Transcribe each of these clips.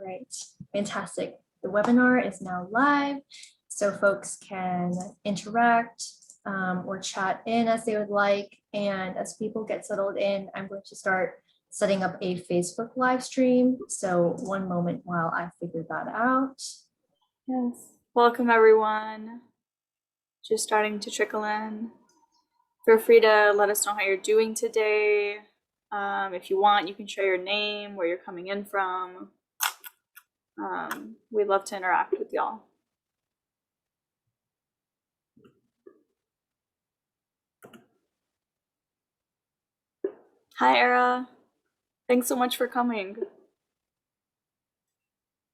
right, fantastic. The webinar is now live, so folks can interact or chat in as they would like. And as people get settled in, I'm going to start setting up a Facebook live stream. So one moment while I figure that out. Yes, welcome everyone. Just starting to trickle in. Feel free to let us know how you're doing today. If you want, you can share your name, where you're coming in from. We'd love to interact with y'all. Hi, Era. Thanks so much for coming.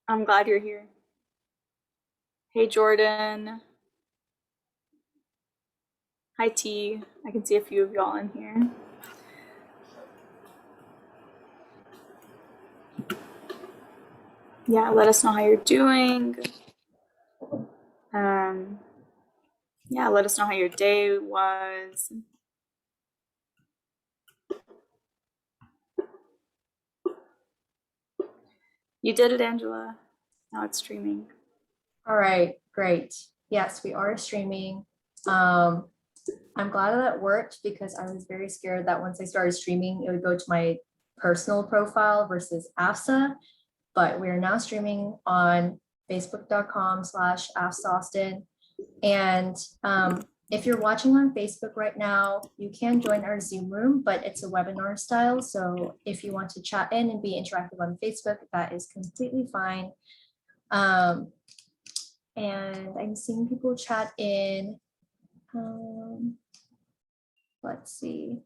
I'm glad you're here. Hey, Jordan. Hi, T. I can see a few of y'all in here. Yeah, let us know how you're doing. Yeah, let us know how your day was. You did it, Angela. Now it's streaming. All right, great. Yes, we are streaming. I'm glad that worked because I was very scared that once I started streaming, it would go to my personal profile versus AFSA. But we are now streaming on facebook.com/AFSAAustin. And if you're watching on Facebook right now, you can join our Zoom room, but it's a webinar style. So if you want to chat in and be interactive on Facebook, that is completely fine. And I'm seeing people chat in. Let's see.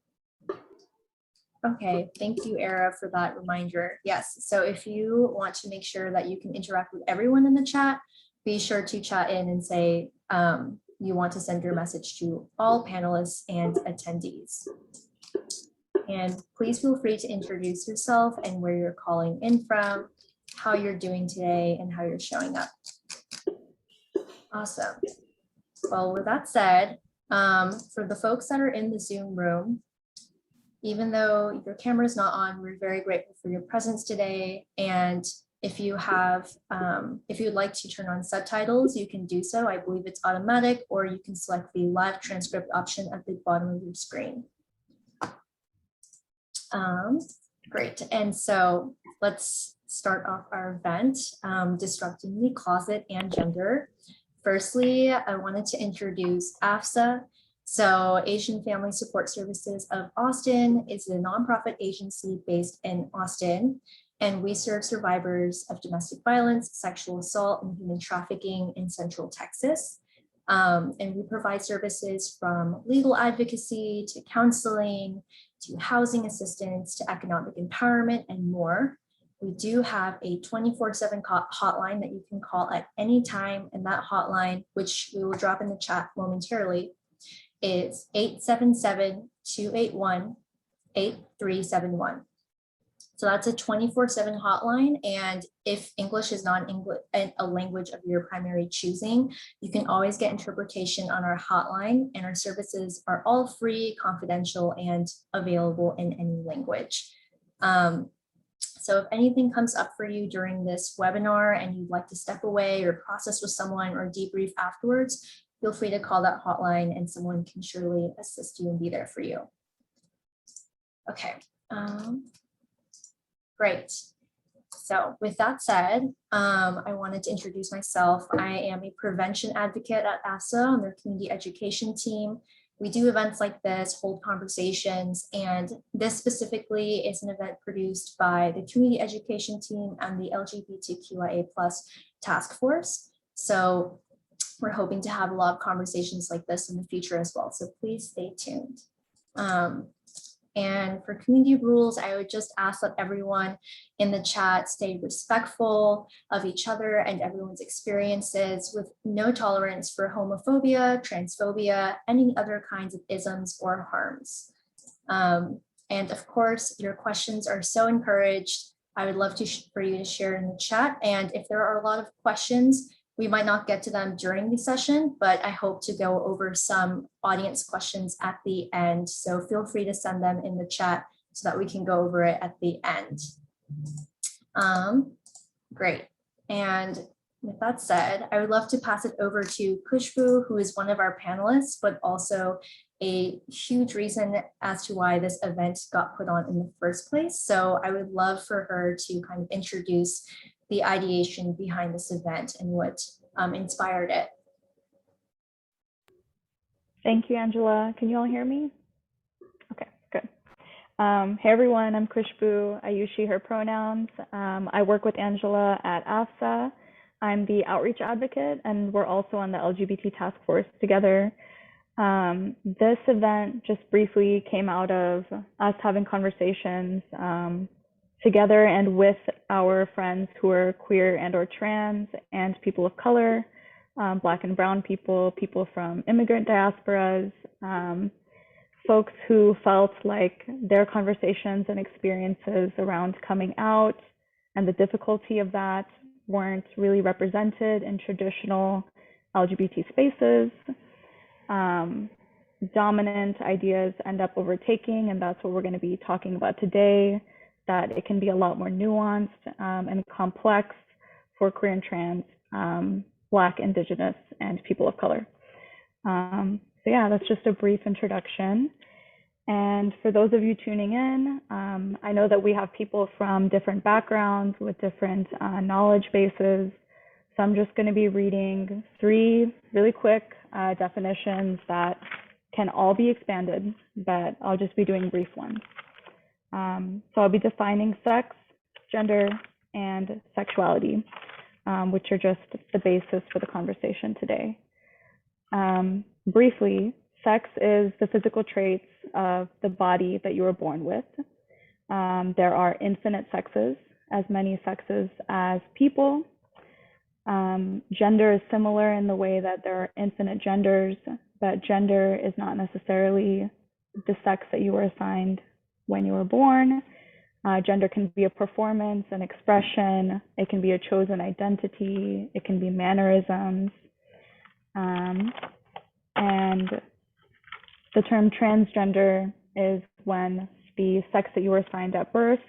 Okay, thank you, Era, for that reminder. Yes, so if you want to make sure that you can interact with everyone in the chat, be sure to chat in and say you want to send your message to all panelists and attendees. And please feel free to introduce yourself and where you're calling in from, how you're doing today, and how you're showing up. Awesome. Well, with that said, for the folks that are in the Zoom room, even though your camera is not on, we're very grateful for your presence today. And if you have, if you'd like to turn on subtitles, you can do so. I believe it's automatic, or you can select the live transcript option at the bottom of your screen. Great. And so let's start off our event, Disrupting the Closet and Gender. Firstly, I wanted to introduce AFSA. So Asian Family Support Services of Austin is a nonprofit agency based in Austin, and we serve survivors of domestic violence, sexual assault, and human trafficking in Central Texas. And we provide services from legal advocacy to counseling, to housing assistance, to economic empowerment, and more. We do have a 24/7 hotline that you can call at any time, and that hotline, which we will drop in the chat momentarily, is 877-281-8371. So that's a 24/7 hotline. And if English is not a language of your primary choosing, you can always get interpretation on our hotline, and our services are all free, confidential, and available in any language. So if anything comes up for you during this webinar and you'd like to step away or process with someone or debrief afterwards, feel free to call that hotline and someone can surely assist you and be there for you. Okay, great. So with that said, I wanted to introduce myself. I am a prevention advocate at ASA on their community education team. We do events like this, hold conversations, and this specifically is an event produced by the community education team and the LGBTQIA+ task force. So we're hoping to have a lot of conversations like this in the future as well. So please stay tuned. And for community rules, I would just ask that everyone in the chat stay respectful of each other and everyone's experiences, with no tolerance for homophobia, transphobia, any other kinds of isms or harms. And of course, your questions are so encouraged. I would love for you to share in the chat. And if there are a lot of questions, we might not get to them during the session, but I hope to go over some audience questions at the end. So feel free to send them in the chat so that we can go over it at the end. Great. And with that said, I would love to pass it over to Kushbu, who is one of our panelists, but also a huge reason as to why this event got put on in the first place. So I would love for her to kind of introduce the ideation behind this event and what inspired it. Thank you, Angela. Can you all hear me? Okay, good. Hey everyone, I'm Kushbu. I use she, her pronouns. I work with Angela at AFSA. I'm the outreach advocate, and we're also on the LGBT task force together. This event just briefly came out of us having conversations together and with our friends who are queer and or trans and people of color, Black and brown people, people from immigrant diasporas, folks who felt like their conversations and experiences around coming out and the difficulty of that weren't really represented in traditional LGBT spaces. Dominant ideas end up overtaking, and that's what we're going to be talking about today, that it can be a lot more nuanced and complex for queer and trans, Black, Indigenous, and people of color. So yeah, that's just a brief introduction. And for those of you tuning in, I know that we have people from different backgrounds with different knowledge bases. So I'm just going to be reading 3 really quick definitions that can all be expanded, but I'll just be doing brief ones. So I'll be defining sex, gender, and sexuality, which are just the basis for the conversation today. Briefly, sex is the physical traits of the body that you were born with. There are infinite sexes, as many sexes as people. Gender is similar in the way that there are infinite genders, but gender is not necessarily the sex that you were assigned when you were born. Gender can be a performance, an expression. It can be a chosen identity. It can be mannerisms. And the term transgender is when the sex that you were assigned at birth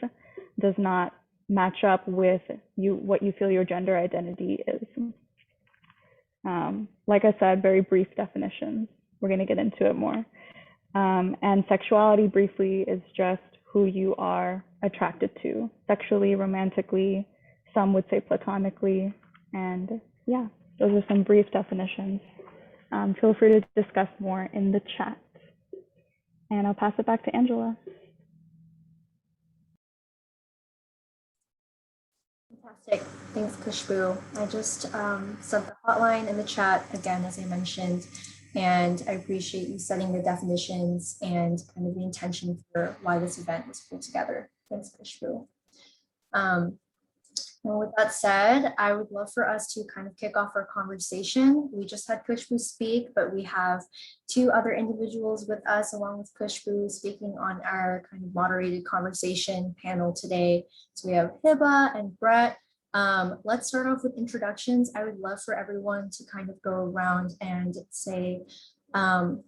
does not match up with what you feel your gender identity is. Like I said, very brief definitions. We're going to get into it more. And sexuality briefly is just who you are attracted to, sexually, romantically, some would say platonically. And yeah, those are some brief definitions. Feel free to discuss more in the chat. And I'll pass it back to Angela. Fantastic. Thanks, Kushbu. I just sent the hotline in the chat again, as I mentioned, and I appreciate you setting the definitions and kind of the intention for why this event was put together. Thanks, Kushbu. And with that said, I would love for us to kind of kick off our conversation. We just had Kushbu speak, but we have 2 other individuals with us along with Kushbu speaking on our kind of moderated conversation panel today. So we have Hiba and Brett. Let's start off with introductions. I would love for everyone to kind of go around and say, kind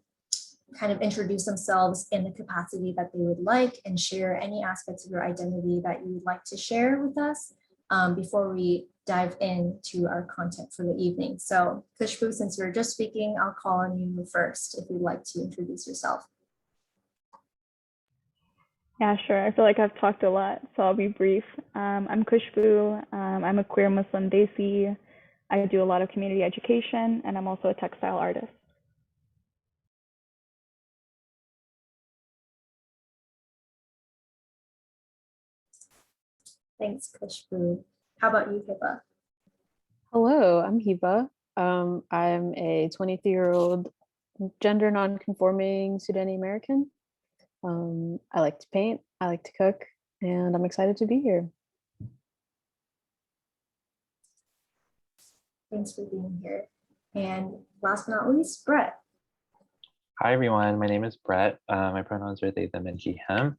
of introduce themselves in the capacity that they would like and share any aspects of your identity that you would like to share with us. Before we dive into our content for the evening. So Kushbu, since you're just speaking, I'll call on you first if you'd like to introduce yourself. Yeah, sure. I feel like I've talked a lot, so I'll be brief. I'm Kushbu. I'm a queer Muslim Desi. I do a lot of community education, and I'm also a textile artist. Thanks, Kushbu. How about you, Hiba? Hello, I'm Hiba. I'm a 23-year-old gender non-conforming Sudani American. I like to paint, I like to cook, and I'm excited to be here. Thanks for being here. And last but not least, Brett. Hi, everyone. My name is Brett. My pronouns are they, them, and he, him.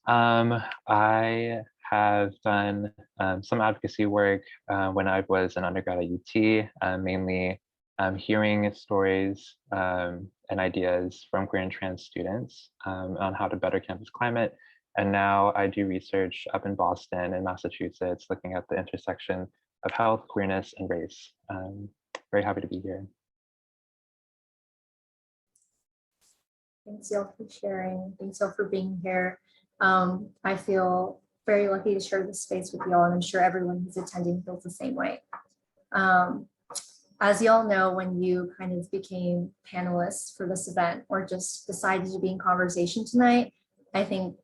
I have done some advocacy work when I was an undergrad at UT, mainly hearing stories and ideas from queer and trans students on how to better campus climate And now I do research up in Boston and Massachusetts, looking at the intersection of health, queerness, and race. Very happy to be here. Thanks y'all for sharing. Thanks y'all for being here. I feel very lucky to share this space with y'all, and I'm sure everyone who's attending feels the same way. As y'all know, when you kind of became panelists for this event or just decided to be in conversation tonight, I think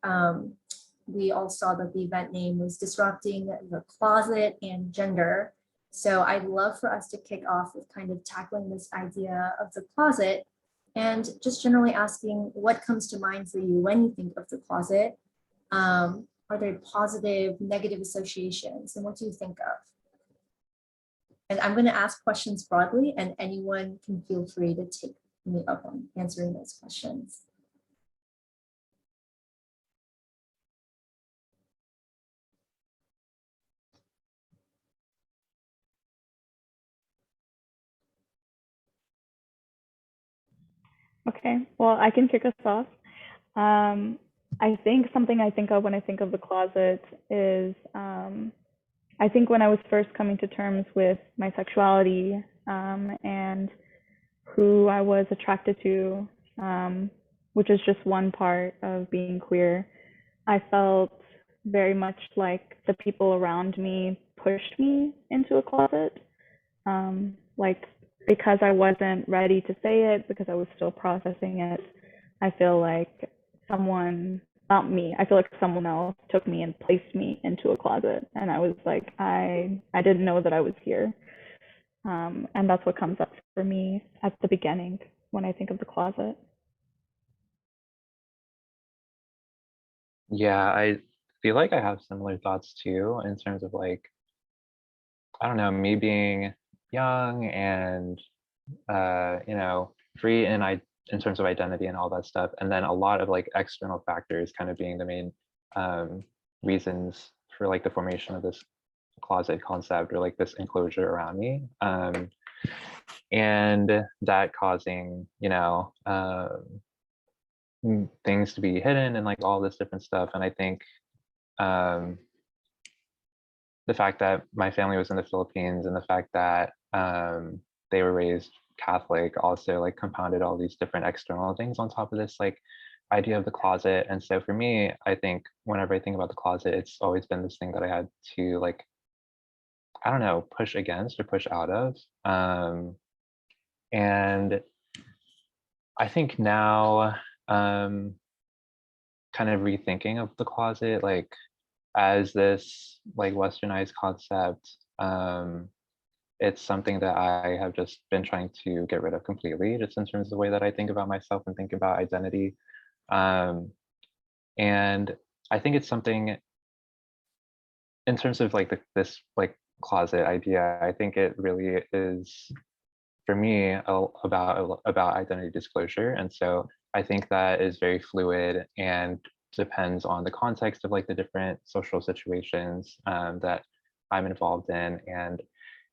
we all saw that the event name was Disrupting the Closet and Gender. So I'd love for us to kick off with kind of tackling this idea of the closet and just generally asking what comes to mind for you when you think of the closet. Are there positive, negative associations, and what do you think of? And I'm going to ask questions broadly, and anyone can feel free to take me up on answering those questions. Okay, well, I can kick us off. I think something I think of when I think of the closet is I think when I was first coming to terms with my sexuality and who I was attracted to, which is just one part of being queer, I felt very much like the people around me pushed me into a closet. Like, because I wasn't ready to say it, because I was still processing it, I feel like someone, not me, I feel like someone else took me and placed me into a closet. And I was like, I didn't know that I was here. And that's what comes up for me at the beginning when I think of the closet. Yeah, I feel like I have similar thoughts too, in terms of like, I don't know, me being young and you know, free in terms of identity and all that stuff, and then a lot of like external factors kind of being the main reasons for like the formation of this closet concept or like this enclosure around me, and that causing, you know, things to be hidden and like all this different stuff. And I think the fact that my family was in the Philippines and the fact that they were raised Catholic also like compounded all these different external things on top of this like idea of the closet. And so for me, I think whenever I think about the closet, it's always been this thing that I had to like, I don't know, push against or push out of. And I think now, kind of rethinking of the closet, like as this like westernized concept, it's something that I have just been trying to get rid of completely, just in terms of the way that I think about myself and think about identity. And I think it's something in terms of like this like closet idea, I think it really is for me about identity disclosure. And so I think that is very fluid and depends on the context of like the different social situations that I'm involved in. And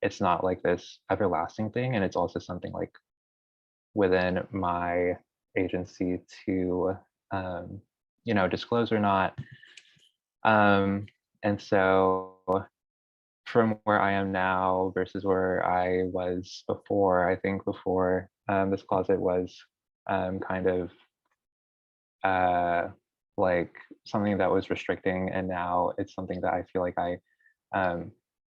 it's not like this everlasting thing. And it's also something like within my agency to, you know, disclose or not. And so from where I am now versus where I was before, I think before this closet was kind of like something that was restricting, and now it's something that I feel like I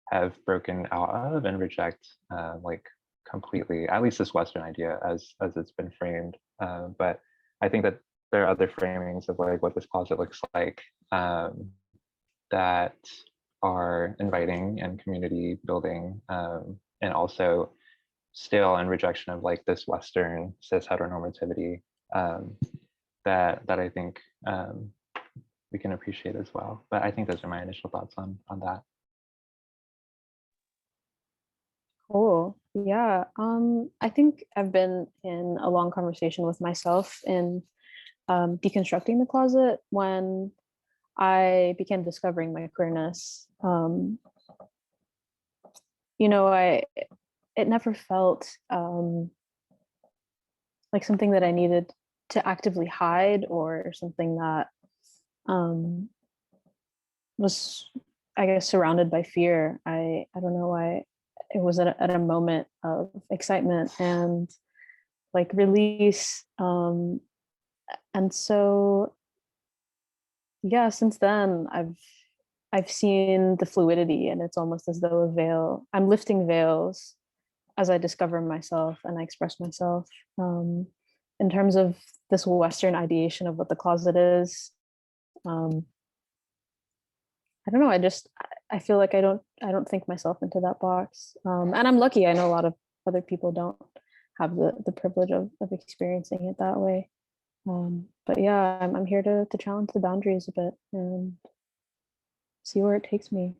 have broken out of and reject like completely, at least this Western idea as it's been framed. But I think that there are other framings of like what this closet looks like that are inviting and community building, and also still in rejection of like this Western cis heteronormativity that I think we can appreciate as well. But I think those are my initial thoughts on that. Cool. Yeah. I think I've been in a long conversation with myself in deconstructing the closet when I began discovering my queerness. You know, it never felt like something that I needed to actively hide or something that um, was, I guess, surrounded by fear. I don't know why. It was at a moment of excitement and like release. And so yeah, since then I've seen the fluidity, and it's almost as though a veil, I'm lifting veils as I discover myself and I express myself. In terms of this Western ideation of what the closet is, um, I don't know. I feel like I don't think myself into that box, and I'm lucky. I know a lot of other people don't have the privilege of experiencing it that way. But yeah, I'm here to challenge the boundaries a bit and see where it takes me.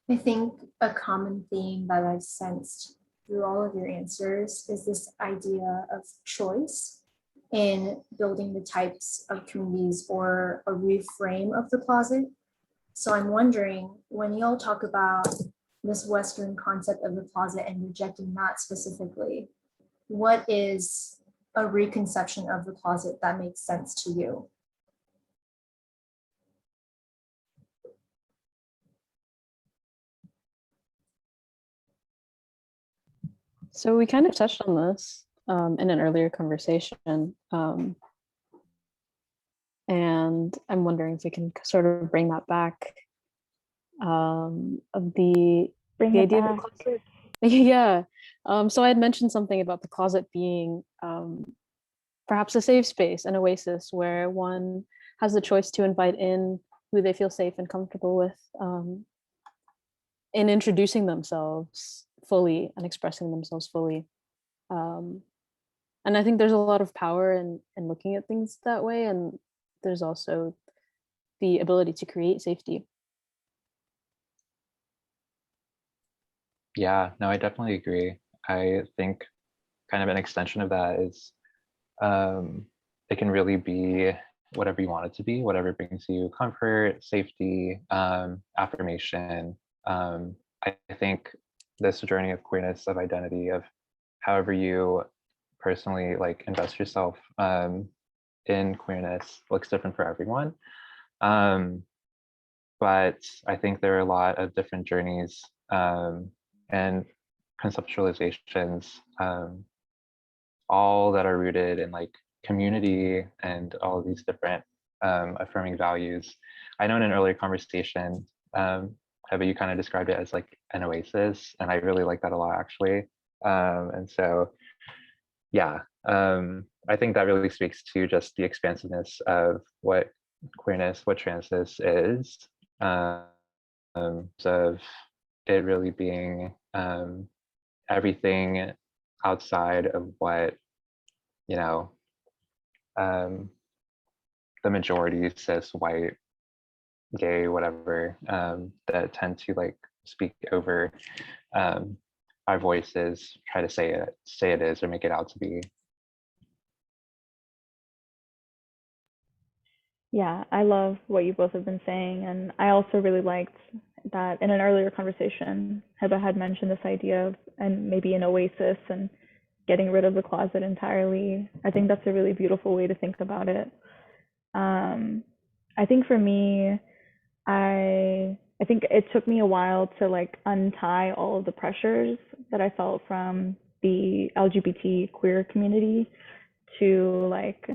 I think a common theme that I've sensed through all of your answers is this idea of choice in building the types of communities or a reframe of the closet. So I'm wondering, when y'all talk about this Western concept of the closet and rejecting that specifically, what is a reconception of the closet that makes sense to you? So we kind of touched on this in an earlier conversation, and I'm wondering if we can sort of bring that back, of Bring the it idea of the back. closet. Yeah. So I had mentioned something about the closet being perhaps a safe space, an oasis where one has the choice to invite in who they feel safe and comfortable with, in introducing themselves fully and expressing themselves fully. Um, and I think there's a lot of power in looking at things that way, and there's also the ability to create safety. Yeah, no, I definitely agree. I think kind of an extension of that is um, it can really be whatever you want it to be, whatever brings you comfort, safety, affirmation. I think this journey of queerness, of identity, of however you personally like invest yourself in queerness looks different for everyone. Um, but I think there are a lot of different journeys and conceptualizations, all that are rooted in like community and all of these different affirming values. I know in an earlier conversation, Heba, you kind of described it as like an oasis, and I really like that a lot actually. And so, yeah, I think that really speaks to just the expansiveness of what queerness, what transness is, of it really being everything outside of what, you know, um, the majority cis, white, gay, whatever, that tend to like speak over um, our voices, try to say it is, or make it out to be. Yeah, I love what you both have been saying. And I also really liked that in an earlier conversation, Heba had mentioned this idea of and maybe an oasis and getting rid of the closet entirely. I think that's a really beautiful way to think about it. I think for me, I think it took me a while to like untie all of the pressures that I felt from the LGBT queer community to like,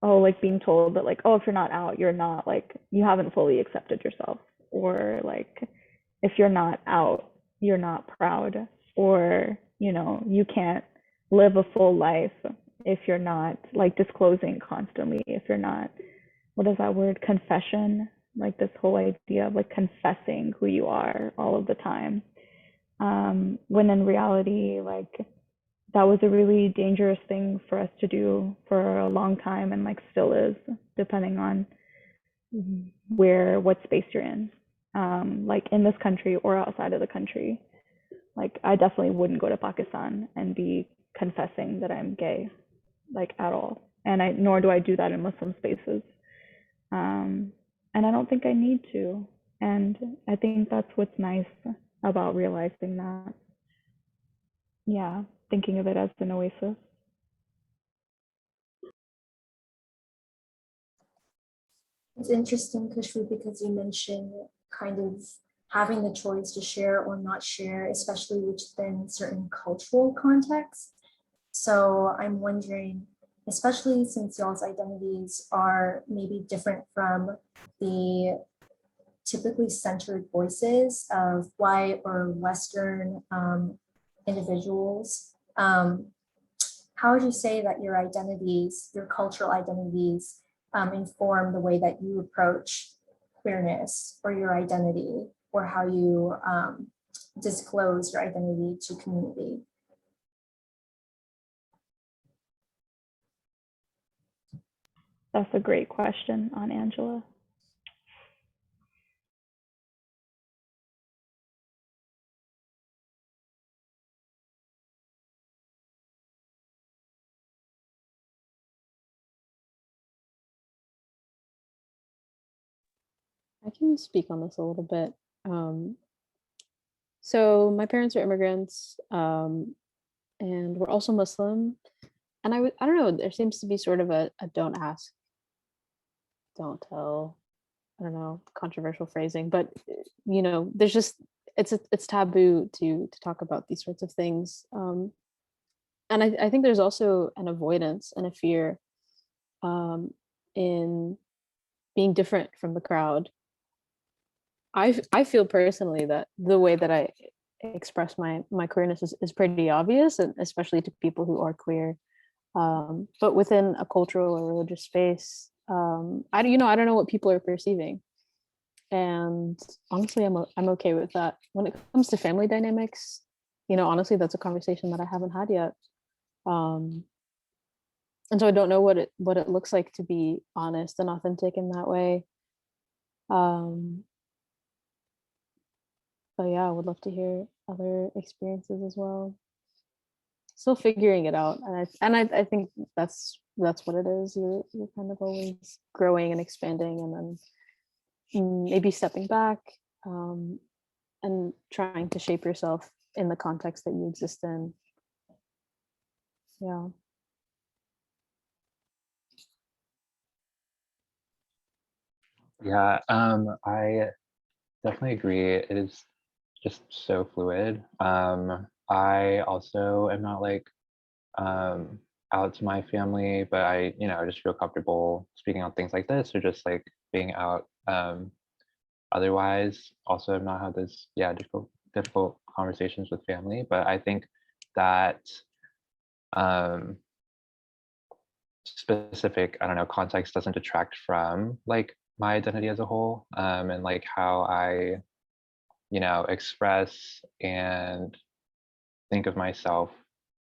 oh, like being told that like, oh, if you're not out, you're not like, you haven't fully accepted yourself, or like if you're not out, you're not proud, or you can't live a full life if you're not like disclosing constantly, if you're not, what is that word, confession, like this whole idea of like confessing who you are all of the time, when in reality, like that was a really dangerous thing for us to do for a long time, and like still is, depending on what space you're in, like in this country or outside of the country. Like I definitely wouldn't go to Pakistan and be confessing that I'm gay, like at all, and I nor do I do that in Muslim spaces, and I don't think I need to. And I think that's what's nice about realizing that. Yeah, thinking of it as an oasis. It's interesting, Kushbu, because you mentioned kind of having the choice to share or not share, especially within certain cultural contexts. So I'm wondering, especially since y'all's identities are maybe different from the typically centered voices of white or Western individuals, how would you say that your identities, your cultural identities, inform the way that you approach queerness or your identity, or how you disclose your identity to community? That's a great question on Angela. I can speak on this a little bit. So my parents are immigrants, and we're also Muslim. And I don't know, there seems to be sort of a don't ask, don't tell, I don't know, controversial phrasing, but there's just it's taboo to talk about these sorts of things. And I think there's also an avoidance and a fear in being different from the crowd. I feel personally that the way that I express my queerness is pretty obvious, and especially to people who are queer. But within a cultural or religious space, I don't know what people are perceiving, and honestly, I'm okay with that. When it comes to family dynamics, honestly, that's a conversation that I haven't had yet, and so I don't know what it looks like to be honest and authentic in that way. Um, but yeah, I would love to hear other experiences as well. Still figuring it out, and I think that's what it is. You're kind of always growing and expanding, and then maybe stepping back, and trying to shape yourself in the context that you exist in. Yeah. Yeah, I definitely agree. It is just so fluid. I also am not like out to my family, but I just feel comfortable speaking on things like this or just like being out. Otherwise, also I've not had this, yeah, difficult conversations with family, but I think that um specific, I don't know, context doesn't detract from like my identity as a whole, and like how I, express and think of myself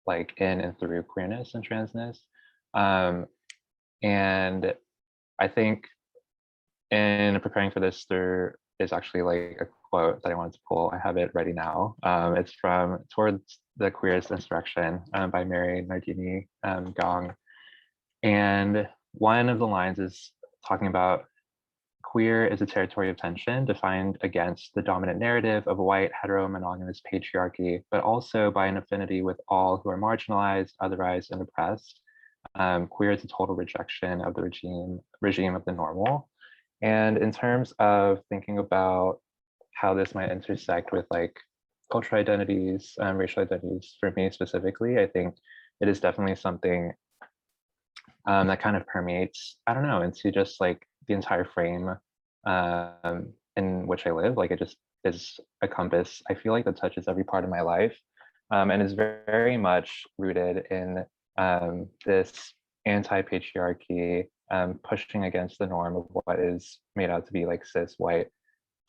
like in and through queerness and transness. Um, and I think in preparing for this, there is actually like a quote that I wanted to pull. I have it ready now. It's from Towards the Queerest Insurrection by Mary Nardini Gong. And one of the lines is talking about queer is a territory of tension defined against the dominant narrative of a white heteromonogamous patriarchy, but also by an affinity with all who are marginalized, otherized, and oppressed. Queer is a total rejection of the regime of the normal. And in terms of thinking about how this might intersect with like cultural identities, racial identities for me specifically, I think it is definitely something that kind of permeates, I don't know, into just like the entire frame in which I live. Like it just is a compass, I feel like, that touches every part of my life, and is very much rooted in this anti-patriarchy, pushing against the norm of what is made out to be like cis white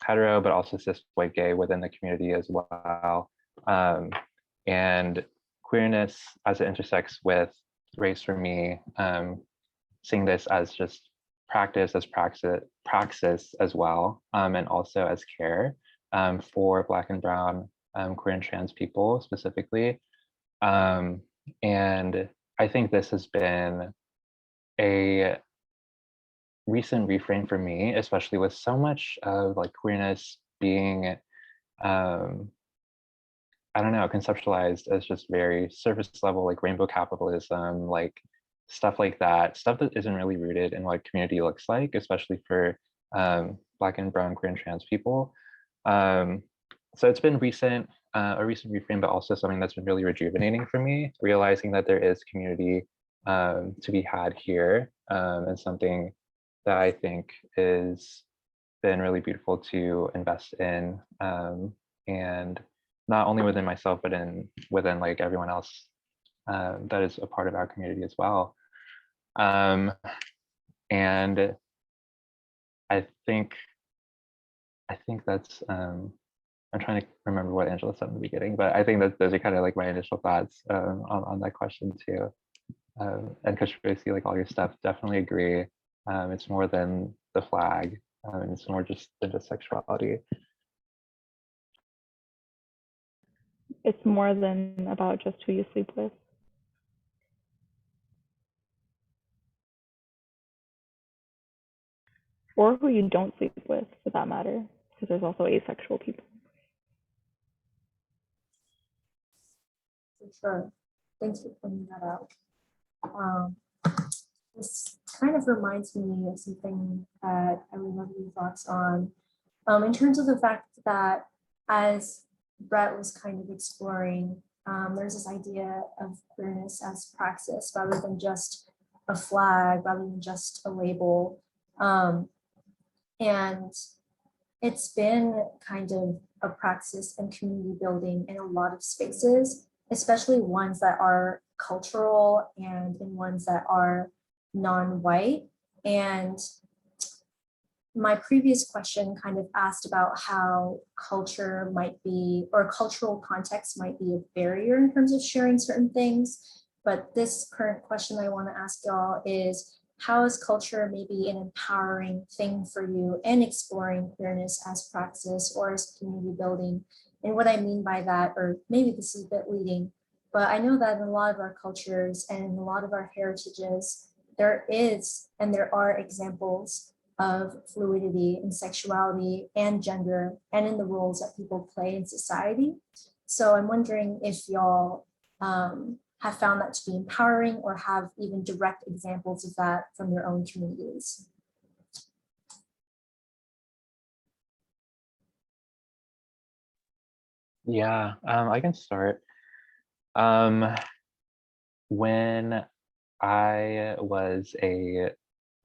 hetero, but also cis white gay within the community as well. And queerness as it intersects with race for me, seeing this as just praxis as well, and also as care for Black and Brown, queer and trans people specifically. And I think this has been a recent reframe for me, especially with so much of like queerness being I don't know, conceptualized as just very surface level, like rainbow capitalism, like stuff like that, stuff that isn't really rooted in what community looks like, especially for Black and brown, queer, and trans people. So it's been a recent reframe, but also something that's been really rejuvenating for me, realizing that there is community to be had here, and something that I think is been really beautiful to invest in, and not only within myself, but within like everyone else that is a part of our community as well. And I think that's I'm trying to remember what Angela said in the beginning, but I think that those are kind of like my initial thoughts on that question too. And Kashmir, like all your stuff, definitely agree. It's more than the flag, and it's more just than just sexuality. It's more than about just who you sleep with. Or who you don't sleep with, for that matter, because there's also asexual people. For sure. Thanks for pointing that out. This kind of reminds me of something that I would love your thoughts on. In terms of the fact that, as Brett was kind of exploring, there's this idea of queerness as praxis rather than just a flag, rather than just a label. And it's been kind of a praxis and community building in a lot of spaces, especially ones that are cultural and in ones that are non-white. And my previous question kind of asked about how culture might be, or cultural context might be a barrier in terms of sharing certain things. But this current question I want to ask y'all is, how is culture maybe an empowering thing for you in exploring queerness as praxis or as community building? And what I mean by that, or maybe this is a bit leading, but I know that in a lot of our cultures and in a lot of our heritages, there is and there are examples of fluidity in sexuality and gender and in the roles that people play in society. So I'm wondering if y'all have found that to be empowering or have even direct examples of that from your own communities. Yeah, I can start. When I was a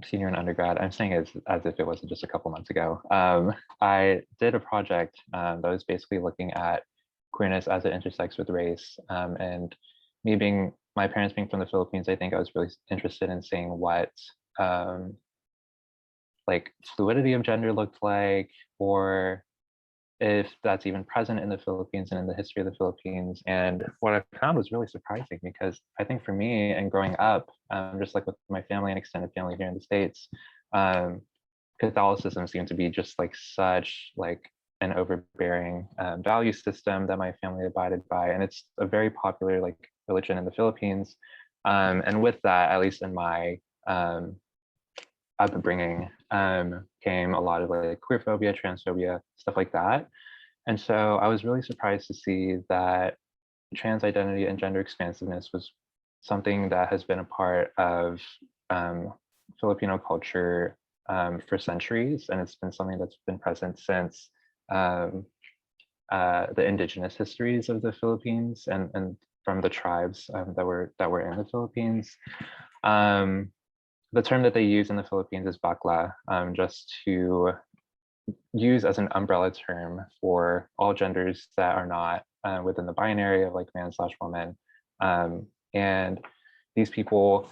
senior in undergrad, I'm saying as if it wasn't just a couple months ago, I did a project that was basically looking at queerness as it intersects with race. And my parents being from the Philippines, I think I was really interested in seeing what like fluidity of gender looked like, or if that's even present in the Philippines and in the history of the Philippines. And what I found was really surprising, because I think for me and growing up, just like with my family and extended family here in the States, Catholicism seemed to be just like such like an overbearing value system that my family abided by. And it's a very popular like religion in the Philippines. And with that, at least in my upbringing, came a lot of like queerphobia, transphobia, stuff like that. And so I was really surprised to see that trans identity and gender expansiveness was something that has been a part of Filipino culture for centuries. And it's been something that's been present since the indigenous histories of the Philippines and from the tribes that were in the Philippines. The term that they use in the Philippines is bakla, just to use as an umbrella term for all genders that are not within the binary of like man/woman. And these people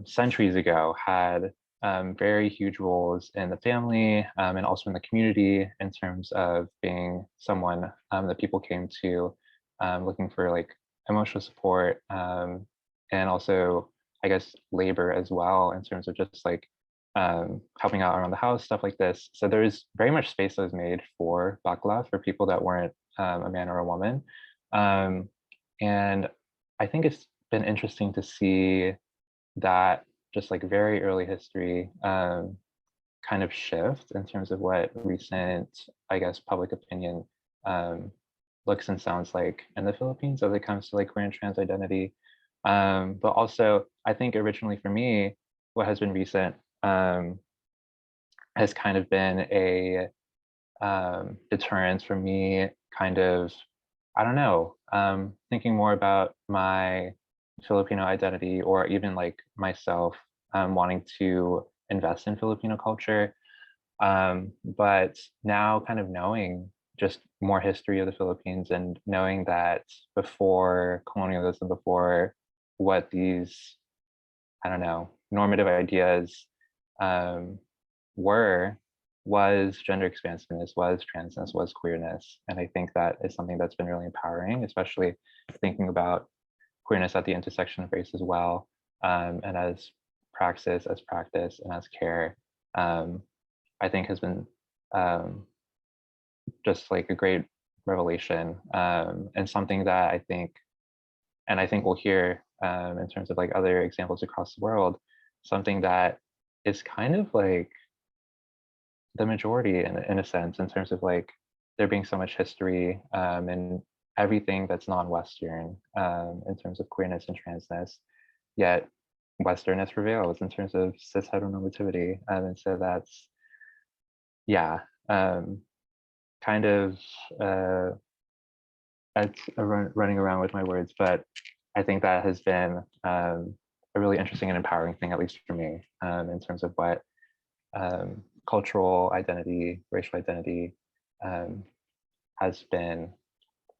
centuries ago had very huge roles in the family and also in the community in terms of being someone that people came to looking for like emotional support, and also I guess labor as well, in terms of just like helping out around the house, stuff like this. So there's very much space that was made for bakla, for people that weren't a man or a woman. And I think it's been interesting to see that just like very early history kind of shift in terms of what recent, I guess, public opinion looks and sounds like in the Philippines as it comes to like queer and trans identity. But also, I think originally for me, what has been recent has kind of been a deterrence for me, kind of, I don't know, thinking more about my Filipino identity, or even like myself wanting to invest in Filipino culture. But now kind of knowing just more history of the Philippines, and knowing that before colonialism, before what these, I don't know, normative ideas um, were, was gender expansiveness, was transness, was queerness. And I think that is something that's been really empowering, especially thinking about queerness at the intersection of race as well, and as praxis, as practice, and as care. I think has been just like a great revelation, and something that I think, and I think we'll hear in terms of like other examples across the world, something that is kind of like the majority in a sense, in terms of like there being so much history and everything that's non-Western in terms of queerness and transness, yet Westernness prevails in terms of cis heteronormativity. And so that's, yeah, kind of running around with my words, but I think that has been a really interesting and empowering thing, at least for me, in terms of what cultural identity, racial identity has been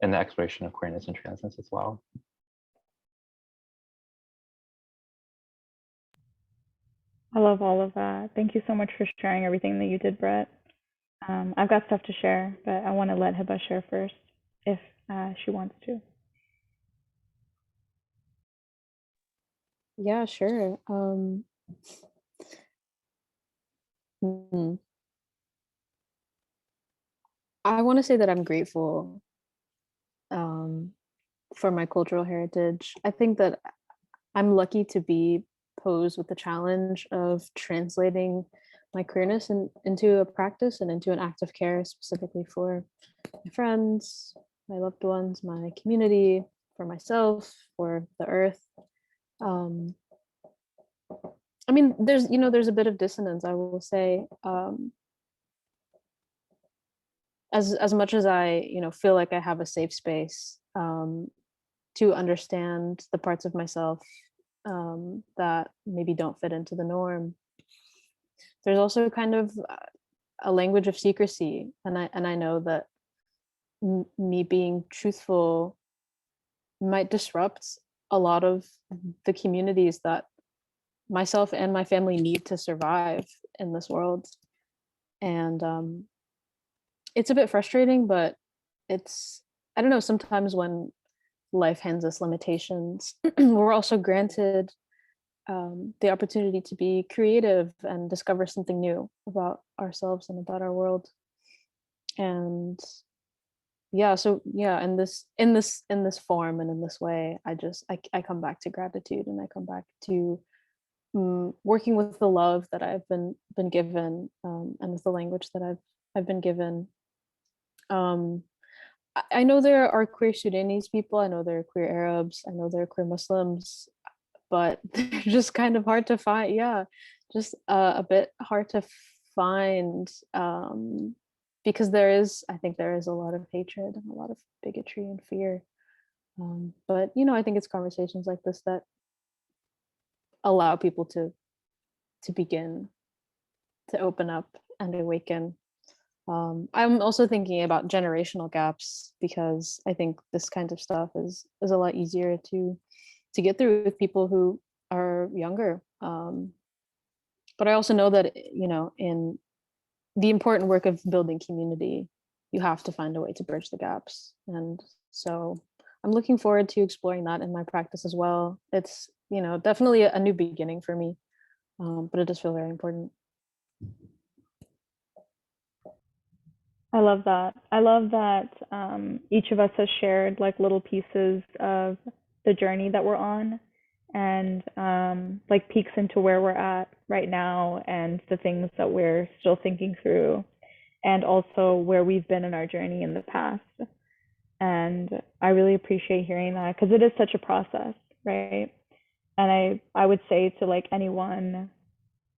in the exploration of queerness and transness as well. I love all of that. Thank you so much for sharing everything that you did, Brett. I've got stuff to share, but I want to let Hiba share first if she wants to. Yeah, sure. I want to say that I'm grateful for my cultural heritage. I think that I'm lucky to be posed with the challenge of translating my queerness into a practice and into an act of care, specifically for my friends, my loved ones, my community, for myself, for the earth. I mean, there's a bit of dissonance, I will say. As much as I, feel like I have a safe space to understand the parts of myself that maybe don't fit into the norm, there's also kind of a language of secrecy, and I know that me being truthful might disrupt a lot of the communities that myself and my family need to survive in this world. And it's a bit frustrating, but it's, I don't know, sometimes when life hands us limitations, we're also granted the opportunity to be creative and discover something new about ourselves and about our world. And yeah, so yeah, in this form and in this way, I come back to gratitude, and I come back to working with the love that I've been given, and with the language that I've been given. I know there are queer Sudanese people, I know there are queer Arabs, I know there are queer Muslims, but they're just kind of hard to find. Yeah, just a bit hard to find, because I think there is a lot of hatred and a lot of bigotry and fear. But I think it's conversations like this that allow people to begin to open up and awaken. I'm also thinking about generational gaps, because I think this kind of stuff is a lot easier to get through with people who are younger. But I also know that in the important work of building community, you have to find a way to bridge the gaps, and so I'm looking forward to exploring that in my practice as well. It's definitely a new beginning for me, but it does feel very important. I love that. I love that each of us has shared like little pieces of the journey that we're on, and like peeks into where we're at right now and the things that we're still thinking through, and also where we've been in our journey in the past. And I really appreciate hearing that, because it is such a process. right? And I would say to like anyone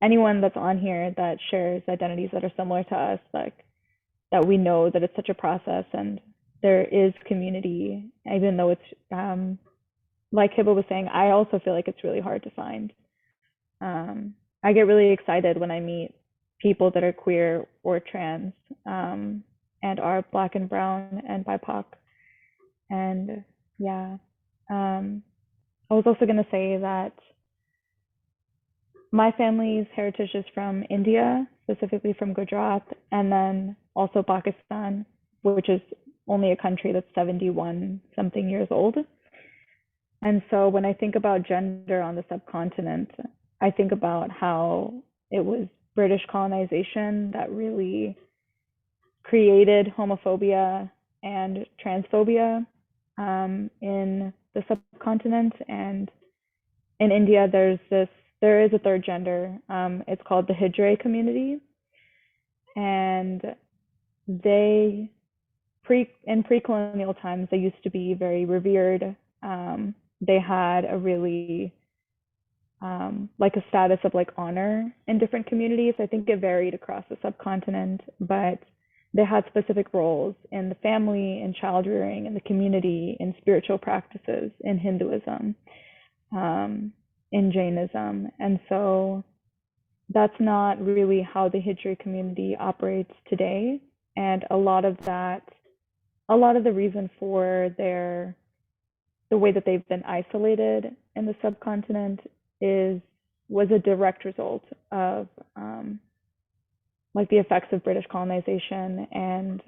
that's on here that shares identities that are similar to us, like that we know that it's such a process and there is community, even though it's like Hiba was saying, I also feel like it's really hard to find. I get really excited when I meet people that are queer or trans and are Black and brown and BIPOC. And yeah, I was also going to say that my family's heritage is from India, specifically from Gujarat, and then also Pakistan, which is only a country that's 71 something years old. And so when I think about gender on the subcontinent, I think about how it was British colonization that really created homophobia and transphobia in the subcontinent. And in India, there is a third gender. It's called the Hijra community, and in pre-colonial times, they used to be very revered. They had a really like a status of like honor in different communities. I think it varied across the subcontinent, but they had specific roles in the family, in child rearing, in the community, in spiritual practices, in Hinduism, in Jainism. And so that's not really how the Hijra community operates today. And a lot of the reason for the way that they've been isolated in the subcontinent was a direct result of like the effects of British colonization and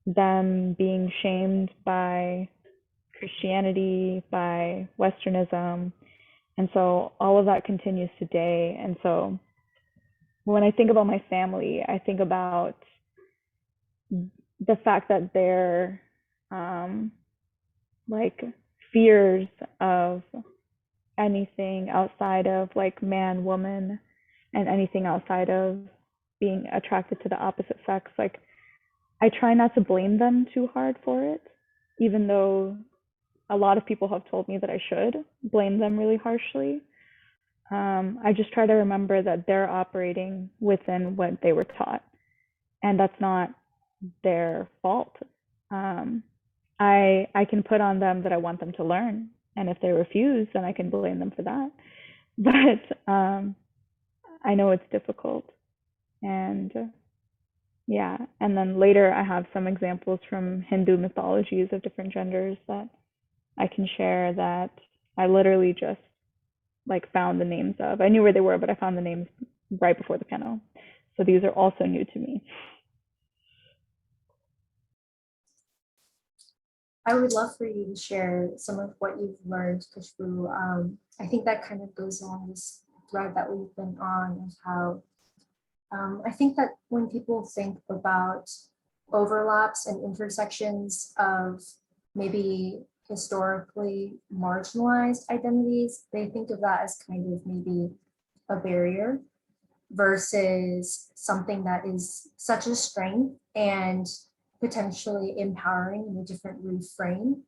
them being shamed by Christianity, by Westernism. And so all of that continues today. And so when I think about my family, I think about the fact that their like fears of anything outside of like man, woman, and anything outside of being attracted to the opposite sex, like I try not to blame them too hard for it, even though a lot of people have told me that I should blame them really harshly. I just try to remember that they're operating within what they were taught, and that's not their fault. I can put on them that I want them to learn, and if they refuse, then I can blame them for that. But I know it's difficult, and yeah. And then later I have some examples from Hindu mythologies of different genders that I can share that I literally just like found the names of. I knew where they were, but I found the names right before the panel. So these are also new to me. I would love for you to share some of what you've learned, Kushbu. I think that kind of goes along this thread that we've been on, and how I think that when people think about overlaps and intersections of maybe historically marginalized identities, they think of that as kind of maybe a barrier versus something that is such a strength and potentially empowering in a different reframe.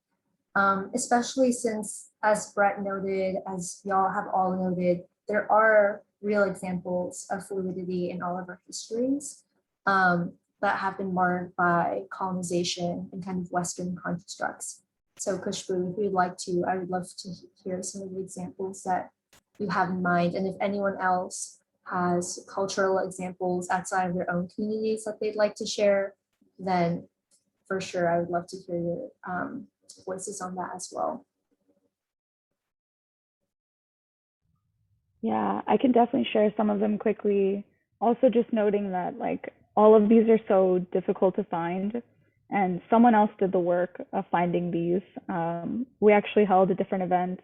Especially since, as Brett noted, as y'all have all noted, there are real examples of fluidity in all of our histories that have been marred by colonization and kind of Western constructs. So Kushbu, if you'd like to, I would love to hear some of the examples that you have in mind. And if anyone else has cultural examples outside of their own communities that they'd like to share, then for sure, I would love to hear your voices on that as well. Yeah, I can definitely share some of them quickly. Also, just noting that like all of these are so difficult to find, and someone else did the work of finding these. We actually held a different event,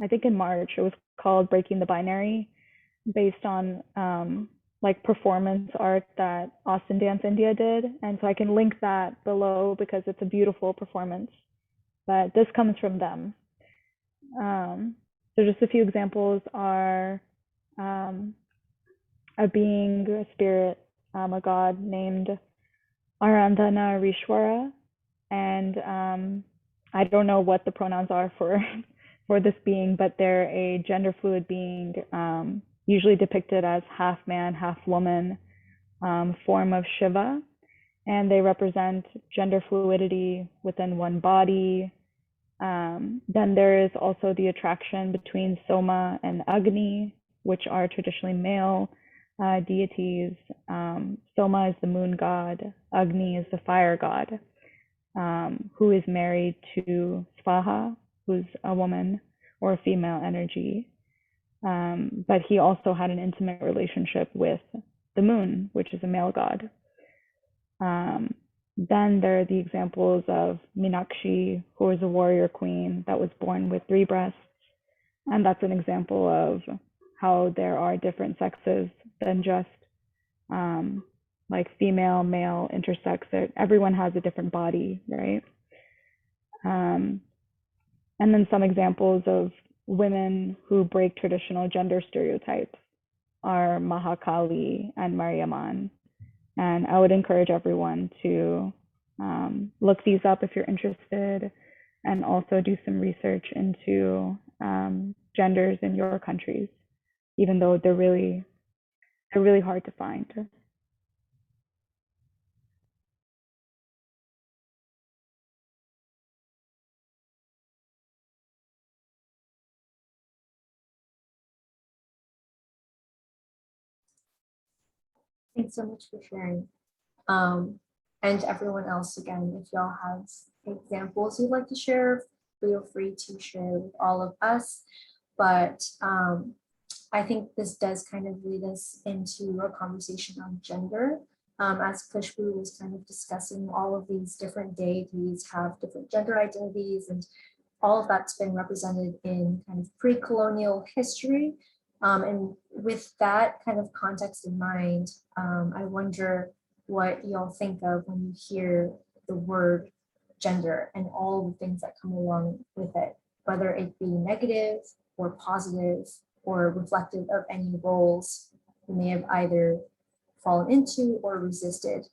I think in March. It was called Breaking the Binary, based on like performance art that Austin Dance India did. And so I can link that below because it's a beautiful performance. But this comes from them. So just a few examples are a being, a spirit, a god named Arandhana Rishwara. And I don't know what the pronouns are for for this being, but they're a gender fluid being, usually depicted as half man, half woman, form of Shiva. And they represent gender fluidity within one body. Then there is also the attraction between Soma and Agni, which are traditionally male deities. Soma is the moon god, Agni is the fire god, who is married to Svaha, who's a woman or a female energy. But he also had an intimate relationship with the moon, which is a male god. Then there are the examples of Meenakshi, who is a warrior queen that was born with 3 breasts. And that's an example of how there are different sexes than just like female, male, intersex. Everyone has a different body, right? And then some examples of women who break traditional gender stereotypes are Mahakali and Mariamman. And I would encourage everyone to look these up if you're interested, and also do some research into genders in your countries, even though they're really hard to find. Thanks so much for sharing. And everyone else, again, if y'all have examples you'd like to share, feel free to share with all of us. But I think this does kind of lead us into a conversation on gender. As Kushbu was kind of discussing, all of these different deities have different gender identities, and all of that's been represented in kind of pre-colonial history. And with that kind of context in mind, I wonder what y'all think of when you hear the word gender and all the things that come along with it, whether it be negative or positive or reflective of any roles you may have either fallen into or resisted.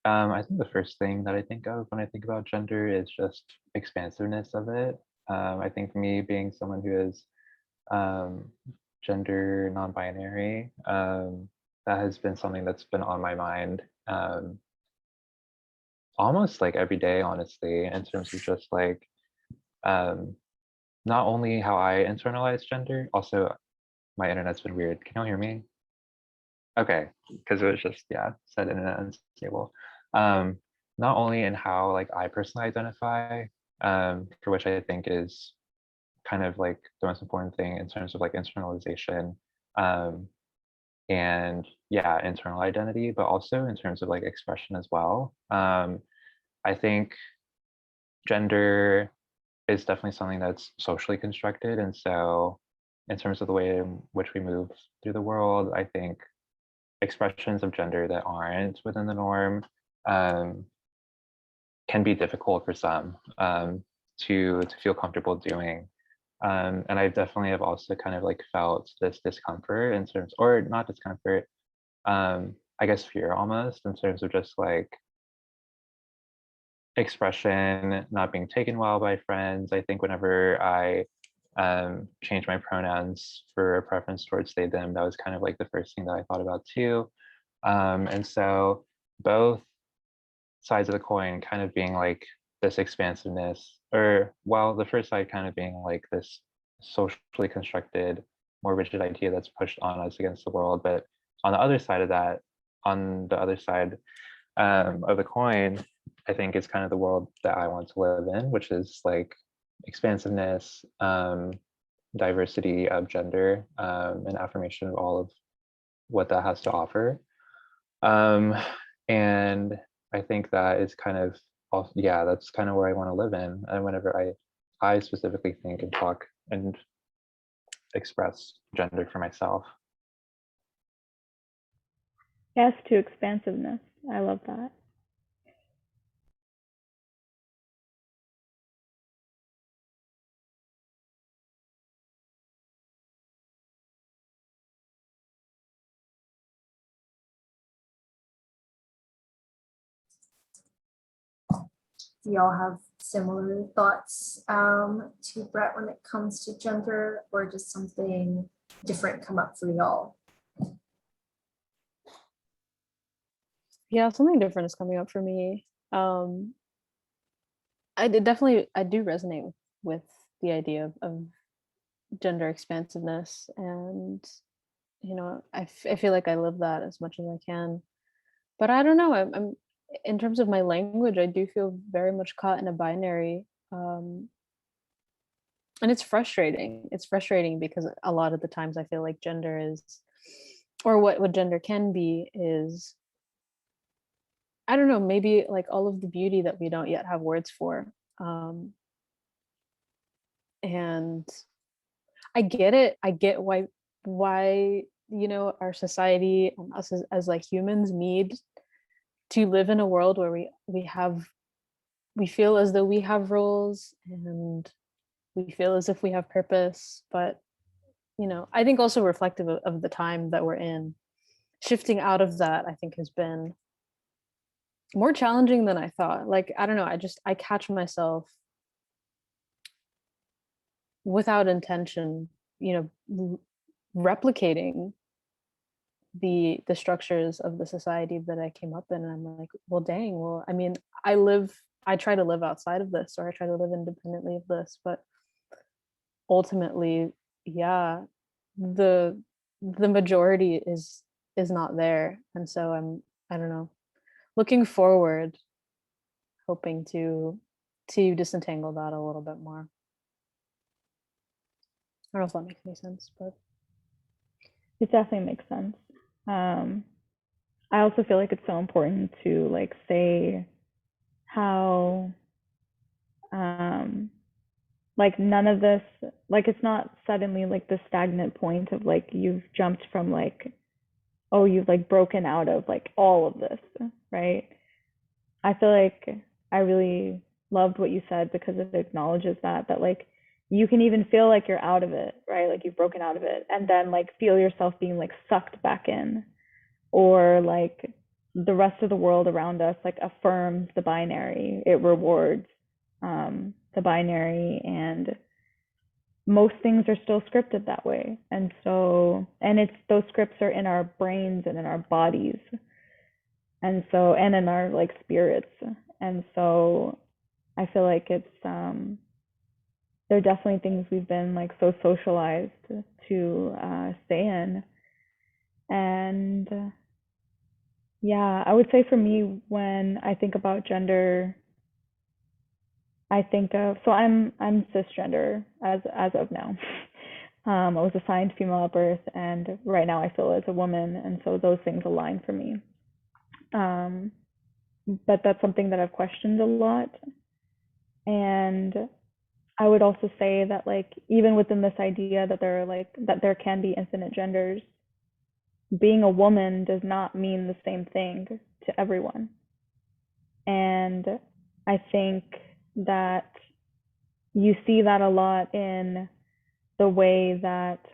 I think the first thing that I think of when I think about gender is just expansiveness of it. I think me being someone who is gender non-binary, that has been something that's been on my mind almost like every day, honestly, in terms of just like not only how I internalize gender, also my internet's been weird. Can you all hear me? Okay, because it was just, yeah, said internet unstable. Not only in how like I personally identify, for which I think is kind of like the most important thing in terms of like internalization, and yeah, internal identity, but also in terms of like expression as well. I think gender is definitely something that's socially constructed, and so in terms of the way in which we move through the world, I think expressions of gender that aren't within the norm can be difficult for some to feel comfortable doing. And I definitely have also kind of like felt this discomfort in terms, or not discomfort, I guess fear almost, in terms of just like expression not being taken well by friends. I think whenever I changed my pronouns for a preference towards they, them, that was kind of like the first thing that I thought about too. And so both sides of the coin kind of being like this expansiveness, or well, the first side kind of being like this socially constructed, more rigid idea that's pushed on us against the world. But on the other side of that, on the other side of the coin, I think is kind of the world that I want to live in, which is like expansiveness, diversity of gender, and affirmation of all of what that has to offer. And I think that is kind of, yeah, that's kind of where I want to live in. And whenever I specifically think and talk and express gender for myself. Yes, to expansiveness. I love that. do y'all have similar thoughts to Brett when it comes to gender, or just something different come up for y'all? Yeah, something different is coming up for me. I do resonate with the idea of gender expansiveness, and I feel like I live that as much as I can. But I don't know. I'm in terms of my language, I do feel very much caught in a binary, and it's frustrating. It's frustrating because a lot of the times I feel like gender is, or what gender can be is, I don't know, maybe like all of the beauty that we don't yet have words for. And I get it. I get why our society and us as like humans need to live in a world where we feel as though we have roles and we feel as if we have purpose. But I think also reflective of the time that we're in, shifting out of that, I think, has been more challenging than I thought. Like, I don't know, I catch myself without intention, replicating the structures of the society that I came up in. And I'm like, well, dang, well, I mean, I try to live outside of this, or I try to live independently of this, but ultimately, yeah, the majority is not there. And so I don't know, looking forward, hoping to disentangle that a little bit more. I don't know if that makes any sense, but It definitely makes sense. I also feel like it's so important to like say how like none of this, like it's not suddenly like the stagnant point of like you've jumped from like, oh, you've like broken out of like all of this, right? I feel like I really loved what you said because it acknowledges that like you can even feel like you're out of it, right? Like you've broken out of it, and then like feel yourself being like sucked back in, or like the rest of the world around us like affirms the binary, it rewards the binary, and most things are still scripted that way. And so, and it's those scripts are in our brains and in our bodies, and so, and in our like spirits. And so I feel like it's there are definitely things we've been like so socialized to stay in. And yeah, I would say for me, when I think about gender, I think of, so I'm cisgender as of now. I was assigned female at birth, and right now I feel as a woman, and so those things align for me. But that's something that I've questioned a lot. And I would also say that like even within this idea that there can be infinite genders, being a woman does not mean the same thing to everyone. And I think that you see that a lot in the way that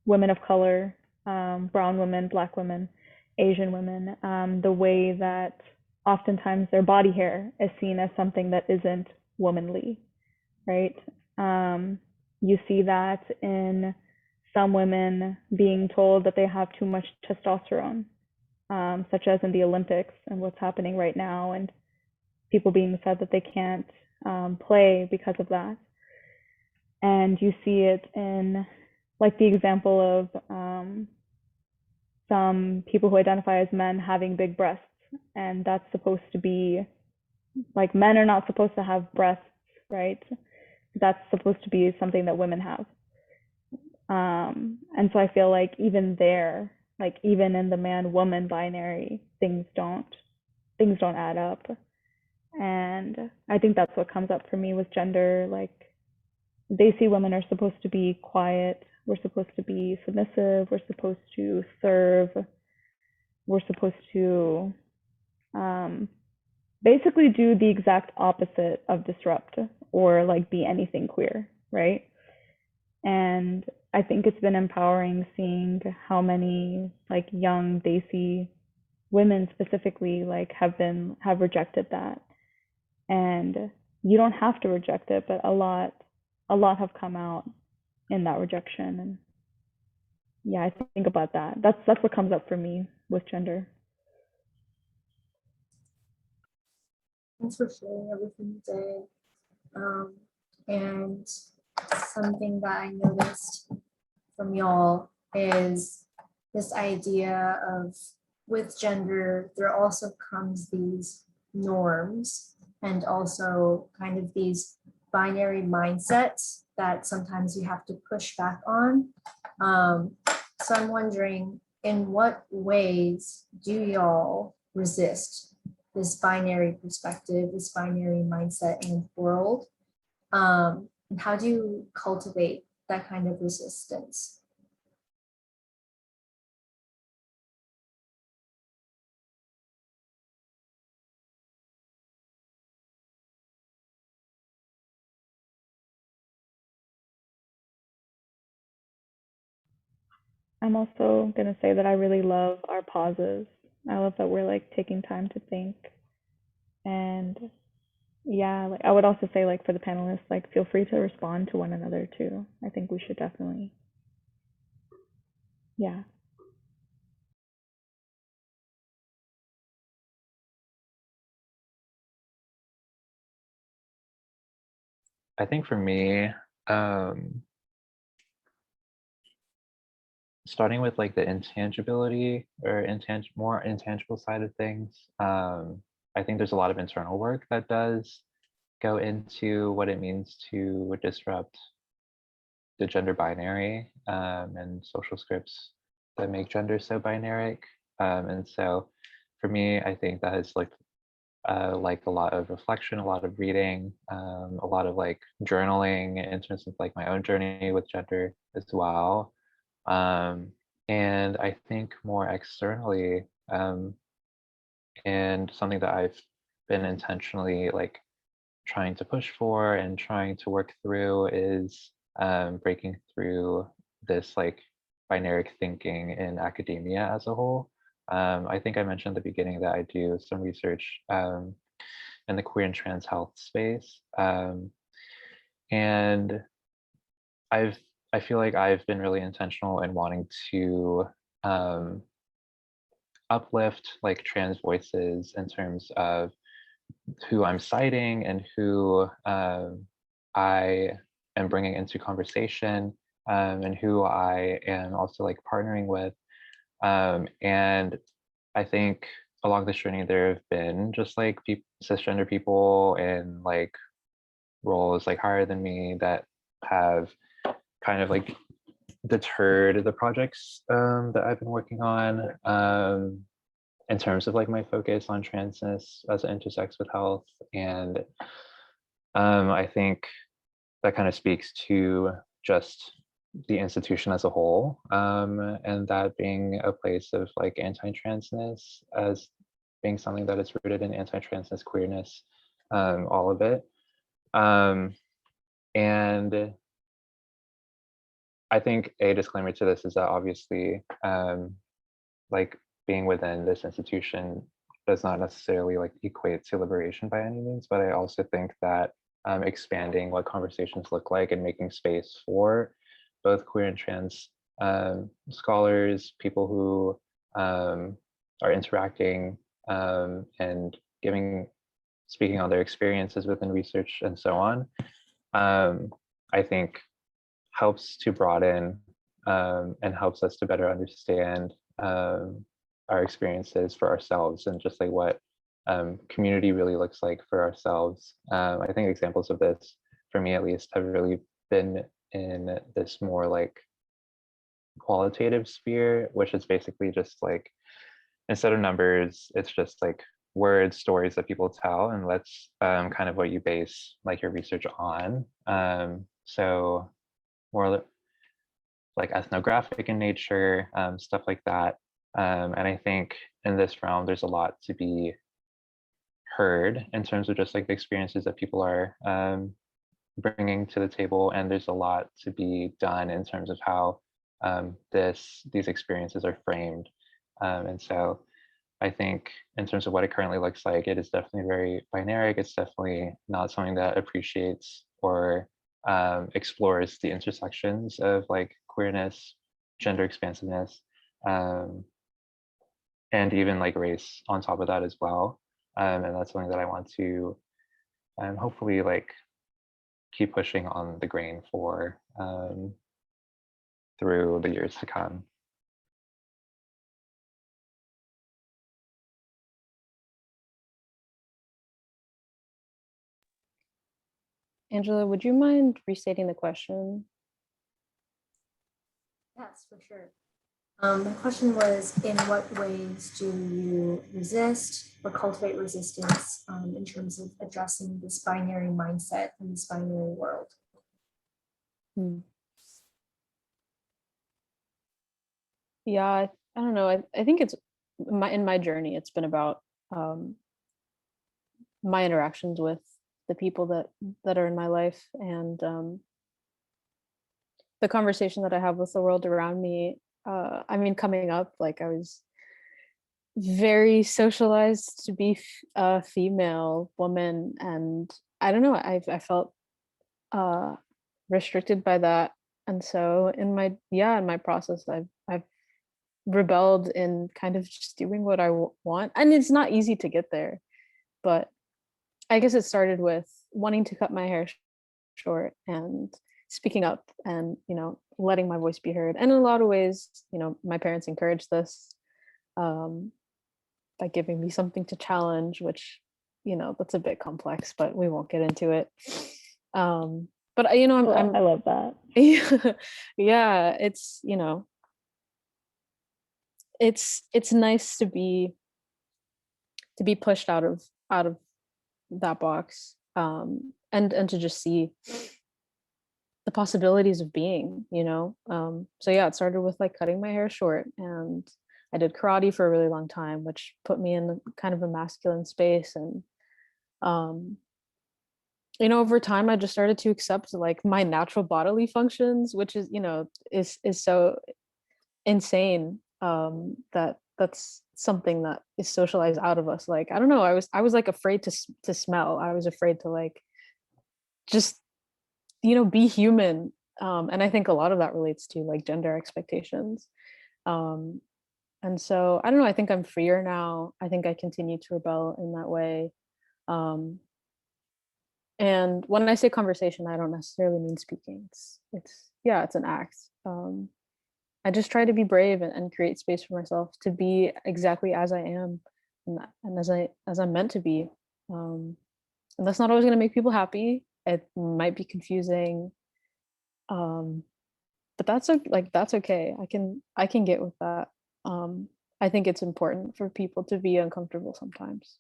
women of color, brown women, black women, Asian women, the way that oftentimes their body hair is seen as something that isn't womanly, right? You see that in some women being told that they have too much testosterone, such as in the Olympics and what's happening right now, and people being said that they can't play because of that. And you see it in like the example of some people who identify as men having big breasts, and that's supposed to be like men are not supposed to have breasts, right? That's supposed to be something that women have. And so I feel like even there, like even in the man-woman binary, things don't add up. And I think that's what comes up for me with gender. Like they see women are supposed to be quiet, we're supposed to be submissive, we're supposed to serve, we're supposed to basically do the exact opposite of disrupt or like be anything queer, right? And I think it's been empowering seeing how many like young Desi women specifically like have rejected that and you don't have to reject it, but a lot have come out in that rejection. And yeah, I think about that. That's what comes up for me with gender. Thanks for sharing everything you did. And something that I noticed from y'all is this idea of, with gender, there also comes these norms and also kind of these binary mindsets that sometimes you have to push back on. So I'm wondering, in what ways do y'all resist this binary perspective, this binary mindset and world? And how do you cultivate that kind of resistance? I'm also going to say that I really love our pauses. I love that we're like taking time to think. And yeah, like I would also say, like, for the panelists, like, feel free to respond to one another too. I think we should definitely, yeah. I think for me, starting with like the intangibility or more intangible side of things, I think there's a lot of internal work that does go into what it means to disrupt the gender binary and social scripts that make gender so binaric. And so for me, I think that is like a lot of reflection, a lot of reading, a lot of like journaling in terms of like my own journey with gender as well. And I think more externally, and something that I've been intentionally like trying to push for and trying to work through is breaking through this like binary thinking in academia as a whole. I think I mentioned at the beginning that I do some research in the queer and trans health space. And I feel like I've been really intentional in wanting to uplift like trans voices in terms of who I'm citing and who I am bringing into conversation, and who I am also like partnering with. And I think along this journey, there have been just like cisgender people in like roles like higher than me that have kind of like deterred the projects that I've been working on, in terms of like my focus on transness as it intersects with health. And I think that kind of speaks to just the institution as a whole, and that being a place of like anti-transness as being something that is rooted in anti-transness queerness, all of it. And I think a disclaimer to this is that obviously, like being within this institution does not necessarily like equate to liberation by any means, but I also think that expanding what conversations look like and making space for both queer and trans scholars, people who are interacting and speaking on their experiences within research and so on, I think helps to broaden and helps us to better understand our experiences for ourselves and just like what community really looks like for ourselves. I think examples of this, for me at least, have really been in this more like qualitative sphere, which is basically just like, instead of numbers, it's just like words, stories that people tell, and that's kind of what you base like your research on. So more like ethnographic in nature, stuff like that. And I think in this realm, there's a lot to be heard in terms of just like the experiences that people are bringing to the table. And there's a lot to be done in terms of how these experiences are framed. And so I think in terms of what it currently looks like, it is definitely very binary. It's definitely not something that appreciates or explores the intersections of like queerness, gender expansiveness, um, and even like race on top of that as well. And that's something that I want to hopefully like keep pushing on the grain for through the years to come. Angela, would you mind restating the question? Yes, for sure. The question was, in what ways do you resist or cultivate resistance in terms of addressing this binary mindset in this binary world? Yeah, I don't know. I think it's in my journey, it's been about my interactions with the people that are in my life, and the conversation that I have with the world around me. I mean, coming up, like I was very socialized to be a female woman, and I don't know, I felt restricted by that. And so in my process, I've rebelled in kind of just doing what I want, and it's not easy to get there, but I guess it started with wanting to cut my hair short and speaking up, and letting my voice be heard. And in a lot of ways, my parents encouraged this, by giving me something to challenge, which that's a bit complex, but we won't get into it. But I love that. Yeah, it's nice to be pushed out of that box, and to just see the possibilities of being. So yeah, it started with like cutting my hair short, and I did karate for a really long time, which put me in kind of a masculine space. And over time I just started to accept like my natural bodily functions, which is so insane, that's something that is socialized out of us. Like, I don't know, I was like afraid to smell. I was afraid to like just be human. And I think a lot of that relates to like gender expectations. And so I don't know, I think I'm freer now. I think I continue to rebel in that way. And when I say conversation, I don't necessarily mean speaking. It's an act. I just try to be brave and create space for myself to be exactly as I am, and as I'm meant to be. And that's not always going to make people happy. It might be confusing, but that's okay. I can get with that. I think it's important for people to be uncomfortable sometimes,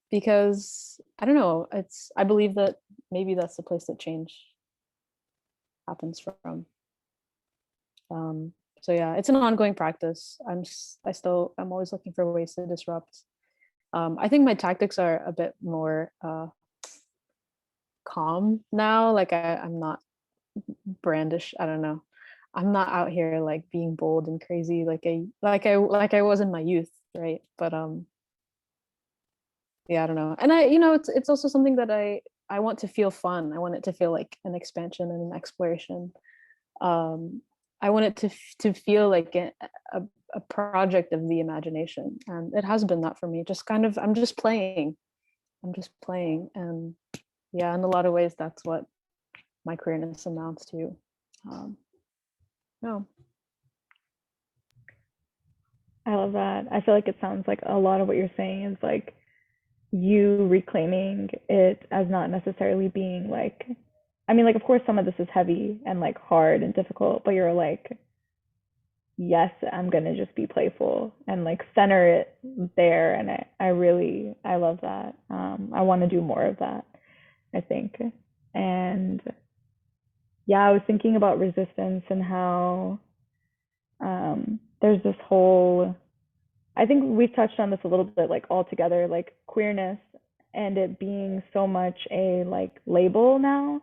because I don't know. I believe that maybe that's the place that change happens from. So yeah, it's an ongoing practice. I'm always looking for ways to disrupt. I think my tactics are a bit more calm now. Like I'm not brandish. I don't know. I'm not out here like being bold and crazy like I was in my youth, right? But yeah, I don't know. And it's also something that I want to feel fun. I want it to feel like an expansion and an exploration. I want it to feel like a project of the imagination, and it has been that for me. Just kind of, I'm just playing, and yeah, in a lot of ways, that's what my queerness amounts to. No. I love that. I feel like it sounds like a lot of what you're saying is like you reclaiming it as not necessarily being like, I mean, like, of course, some of this is heavy and like hard and difficult, but you're like, yes, I'm going to just be playful and like center it there. And I love that. I want to do more of that, I think. And yeah, I was thinking about resistance and how there's this whole, I think we've touched on this a little bit, like all together, like queerness and it being so much a like label now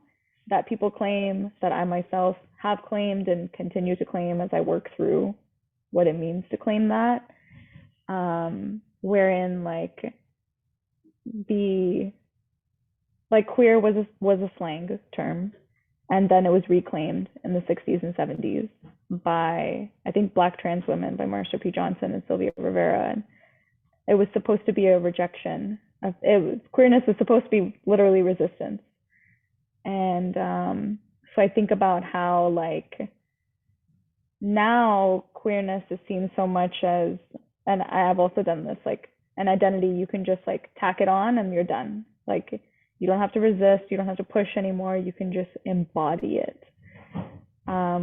that people claim, that I myself have claimed and continue to claim as I work through what it means to claim that, wherein queer was a slang term, and then it was reclaimed in the 60s and 70s by, I think, Black trans women, by Marsha P. Johnson and Sylvia Rivera. And it was supposed to be a rejection of queerness was supposed to be literally resistance. And so I think about how now queerness is seen so much as, and I've also done this, an identity you can just tack it on and you're done. You don't have to resist, you don't have to push anymore, you can just embody it,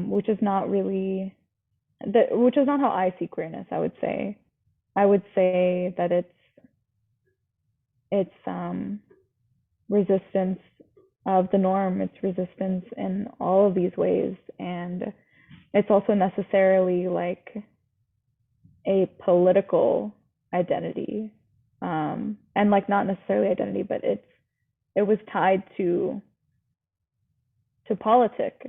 which is not how I see queerness. I would say that it's resistance of the norm, it's resistance in all of these ways, and it's also necessarily a political identity, and not necessarily identity, but it was tied to politics,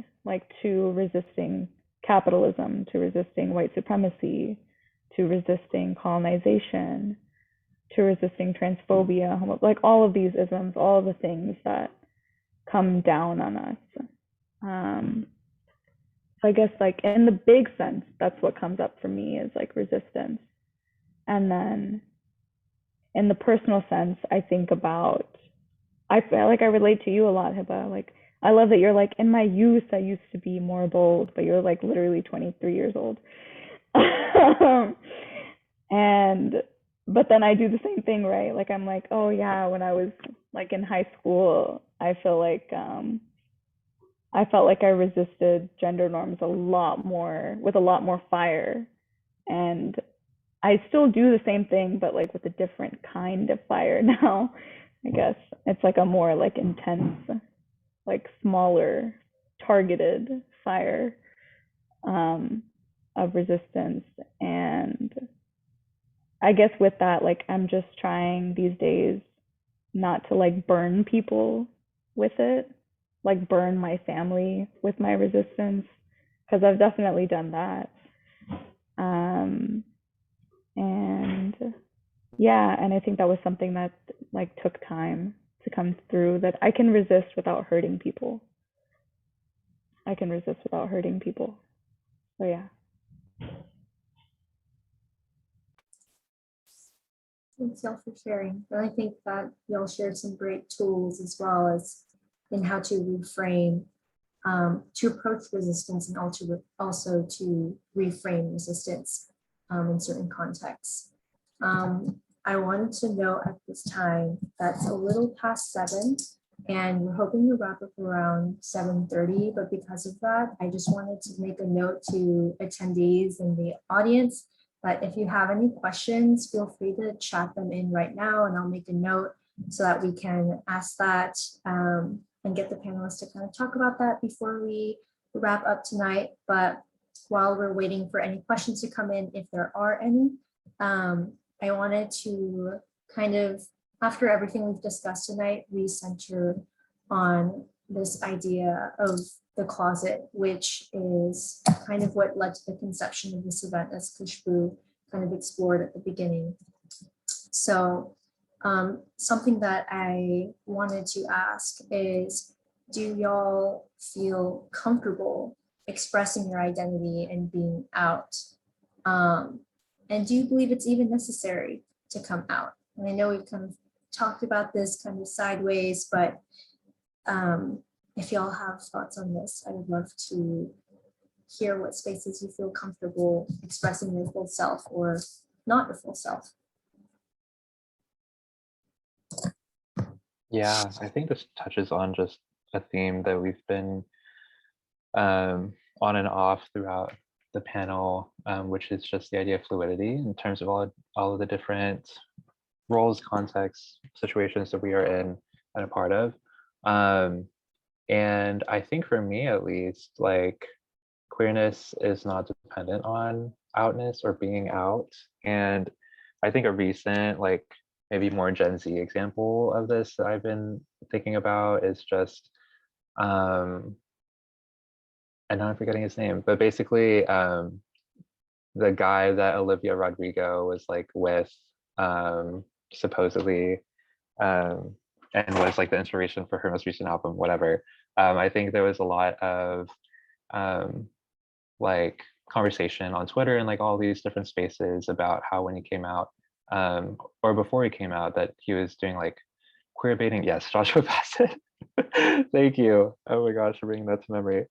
to resisting capitalism, to resisting white supremacy, to resisting colonization, to resisting transphobia, all of these isms, all of the things that come down on us. So I guess in the big sense, that's what comes up for me is resistance. And then in the personal sense, I think about, I feel like I relate to you a lot, Hiba. I love that you're in my youth, I used to be more bold, but you're literally 23 years old. But then I do the same thing, right? I'm oh yeah, when I was in high school, I feel I felt like I resisted gender norms with a lot more fire. And I still do the same thing, but with a different kind of fire now. I guess it's a more intense, smaller, targeted fire of resistance. And I guess with that, I'm just trying these days not to burn people with it, burn my family with my resistance, because I've definitely done that. And yeah, and I think that was something that took time to come through, that I can resist without hurting people. So yeah. Thanks y'all for sharing. And I think that y'all shared some great tools as well as in how to reframe, to approach resistance, and also to reframe resistance in certain contexts. I wanted to note at this time that's a little past 7, and we're hoping to wrap up around 7:30. But because of that, I just wanted to make a note to attendees in the audience that if you have any questions, feel free to chat them in right now, and I'll make a note so that we can ask that and get the panelists to kind of talk about that before we wrap up tonight. But while we're waiting for any questions to come in, if there are any, I wanted to kind of, after everything we've discussed tonight, recenter on this idea of the closet, which is kind of what led to the conception of this event, as Kushbu kind of explored at the beginning. So something that I wanted to ask is, do y'all feel comfortable expressing your identity and being out? And do you believe it's even necessary to come out? And I know we've kind of talked about this kind of sideways, but if y'all have thoughts on this, I would love to hear what spaces you feel comfortable expressing your full self or not your full self. Yeah, I think this touches on just a theme that we've been on and off throughout the panel, which is just the idea of fluidity in terms of all of the different roles, contexts, situations that we are in and a part of. And I think for me, at least, queerness is not dependent on outness or being out. And I think a recent, maybe more Gen Z example of this that I've been thinking about is just, and now I'm forgetting his name, but basically the guy that Olivia Rodrigo was like with, supposedly, and was like the inspiration for her most recent album, whatever. I think there was a lot of like conversation on Twitter and like all these different spaces about how when he came out, or before he came out, that he was doing like queer baiting. Yes, Joshua Bassett. Thank you. Oh my gosh, for bringing that to memory.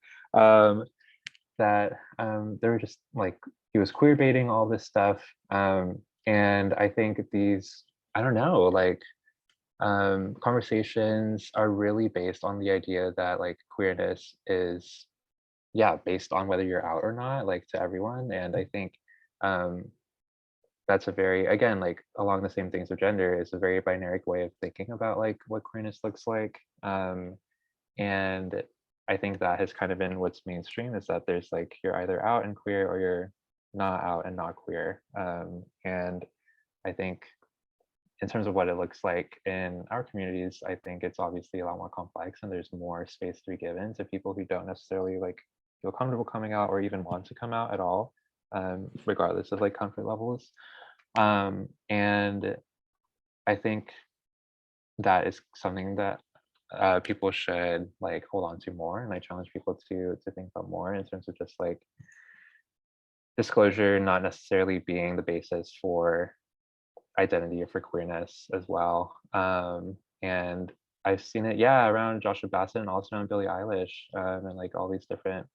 That they were just like, he was queer baiting all this stuff. And I think these, I don't know, like conversations are really based on the idea that like queerness is, yeah, based on whether you're out or not, like to everyone. And I think that's a very, again, like along the same things of gender, is a very binary way of thinking about like what queerness looks like. And I think that has kind of been what's mainstream, is that there's like, you're either out and queer or you're not out and not queer. And I think in terms of what it looks like in our communities, I think it's obviously a lot more complex, and there's more space to be given to people who don't necessarily like feel comfortable coming out or even want to come out at all, regardless of like comfort levels. And I think that is something that people should like hold on to more, and I challenge people to think about more in terms of just like disclosure not necessarily being the basis for identity or for queerness as well. And I've seen it, yeah, around Joshua Bassett and also around Billie Eilish, and like all these different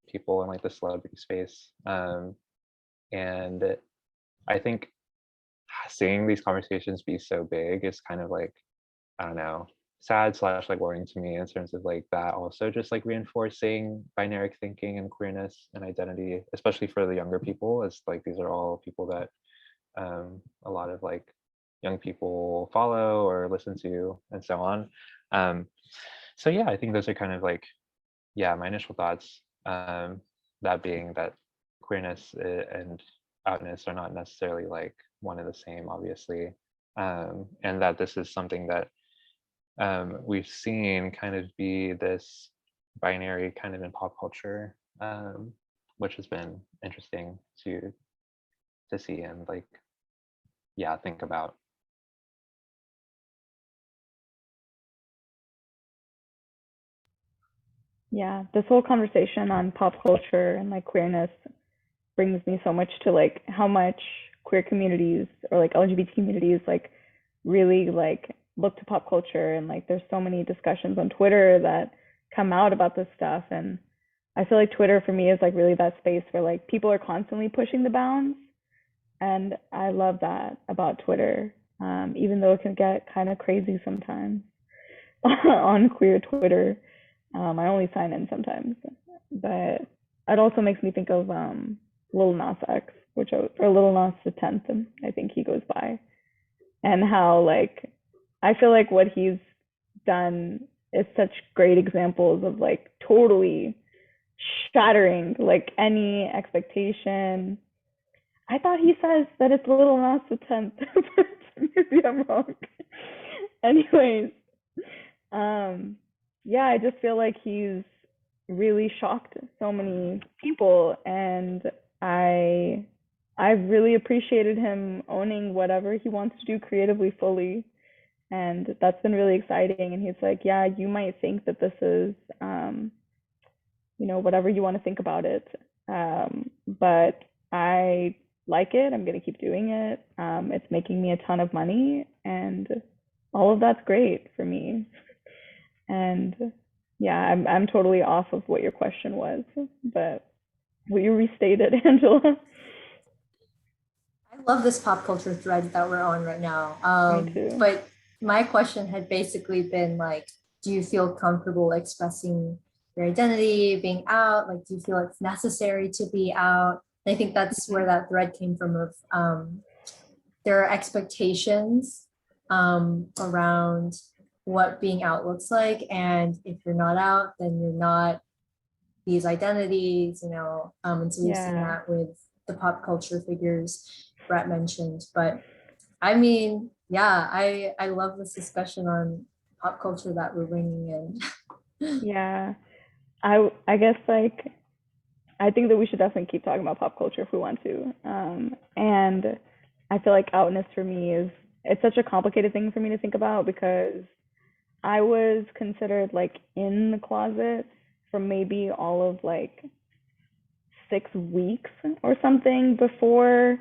people in like the celebrity space. And I think seeing these conversations be so big is kind of like, I don't know, sad slash like worrying to me, in terms of like that also just like reinforcing binary thinking and queerness and identity, especially for the younger people, as like these are all people that a lot of like young people follow or listen to and so on. So yeah, I think those are kind of like, yeah, my initial thoughts. That being that queerness and outness are not necessarily like one and the same, obviously. And that this is something that we've seen kind of be this binary kind of in pop culture, which has been interesting to see and like, yeah, think about. Yeah, this whole conversation on pop culture and like queerness brings me so much to like how much queer communities or like LGBT communities like really like look to pop culture, and like there's so many discussions on Twitter that come out about this stuff. And I feel like Twitter for me is like really that space where like people are constantly pushing the bounds, and I love that about Twitter, even though it can get kind of crazy sometimes on queer Twitter. I only sign in sometimes, but it also makes me think of Lil Nas X, or Lil Nas the 10th, I think he goes by, and how like I feel like what he's done is such great examples of like totally shattering like any expectation. I thought he says that it's Lil Nas the 10th, but maybe I'm wrong. Anyways, yeah, I just feel like he's really shocked so many people, and I've really appreciated him owning whatever he wants to do creatively fully, and that's been really exciting. And he's like, yeah, you might think that this is whatever you want to think about it, but I like it. I'm going to keep doing it. It's making me a ton of money, and all of that's great for me. And yeah, I'm totally off of what your question was, but will you restate it, Angela? I love this pop culture thread that we're on right now. Me too. But my question had basically been like, do you feel comfortable expressing your identity, being out? Like, do you feel it's necessary to be out? And I think that's where that thread came from of there are expectations around what being out looks like. And if you're not out, then you're not these identities, and so we've seen Yeah. that with the pop culture figures Brett mentioned. But I mean, yeah, I love this discussion on pop culture that we're bringing in. Yeah. I guess like I think that we should definitely keep talking about pop culture if we want to. And I feel like outness for me is, it's such a complicated thing for me to think about because I was considered like in the closet for maybe all of like 6 weeks or something before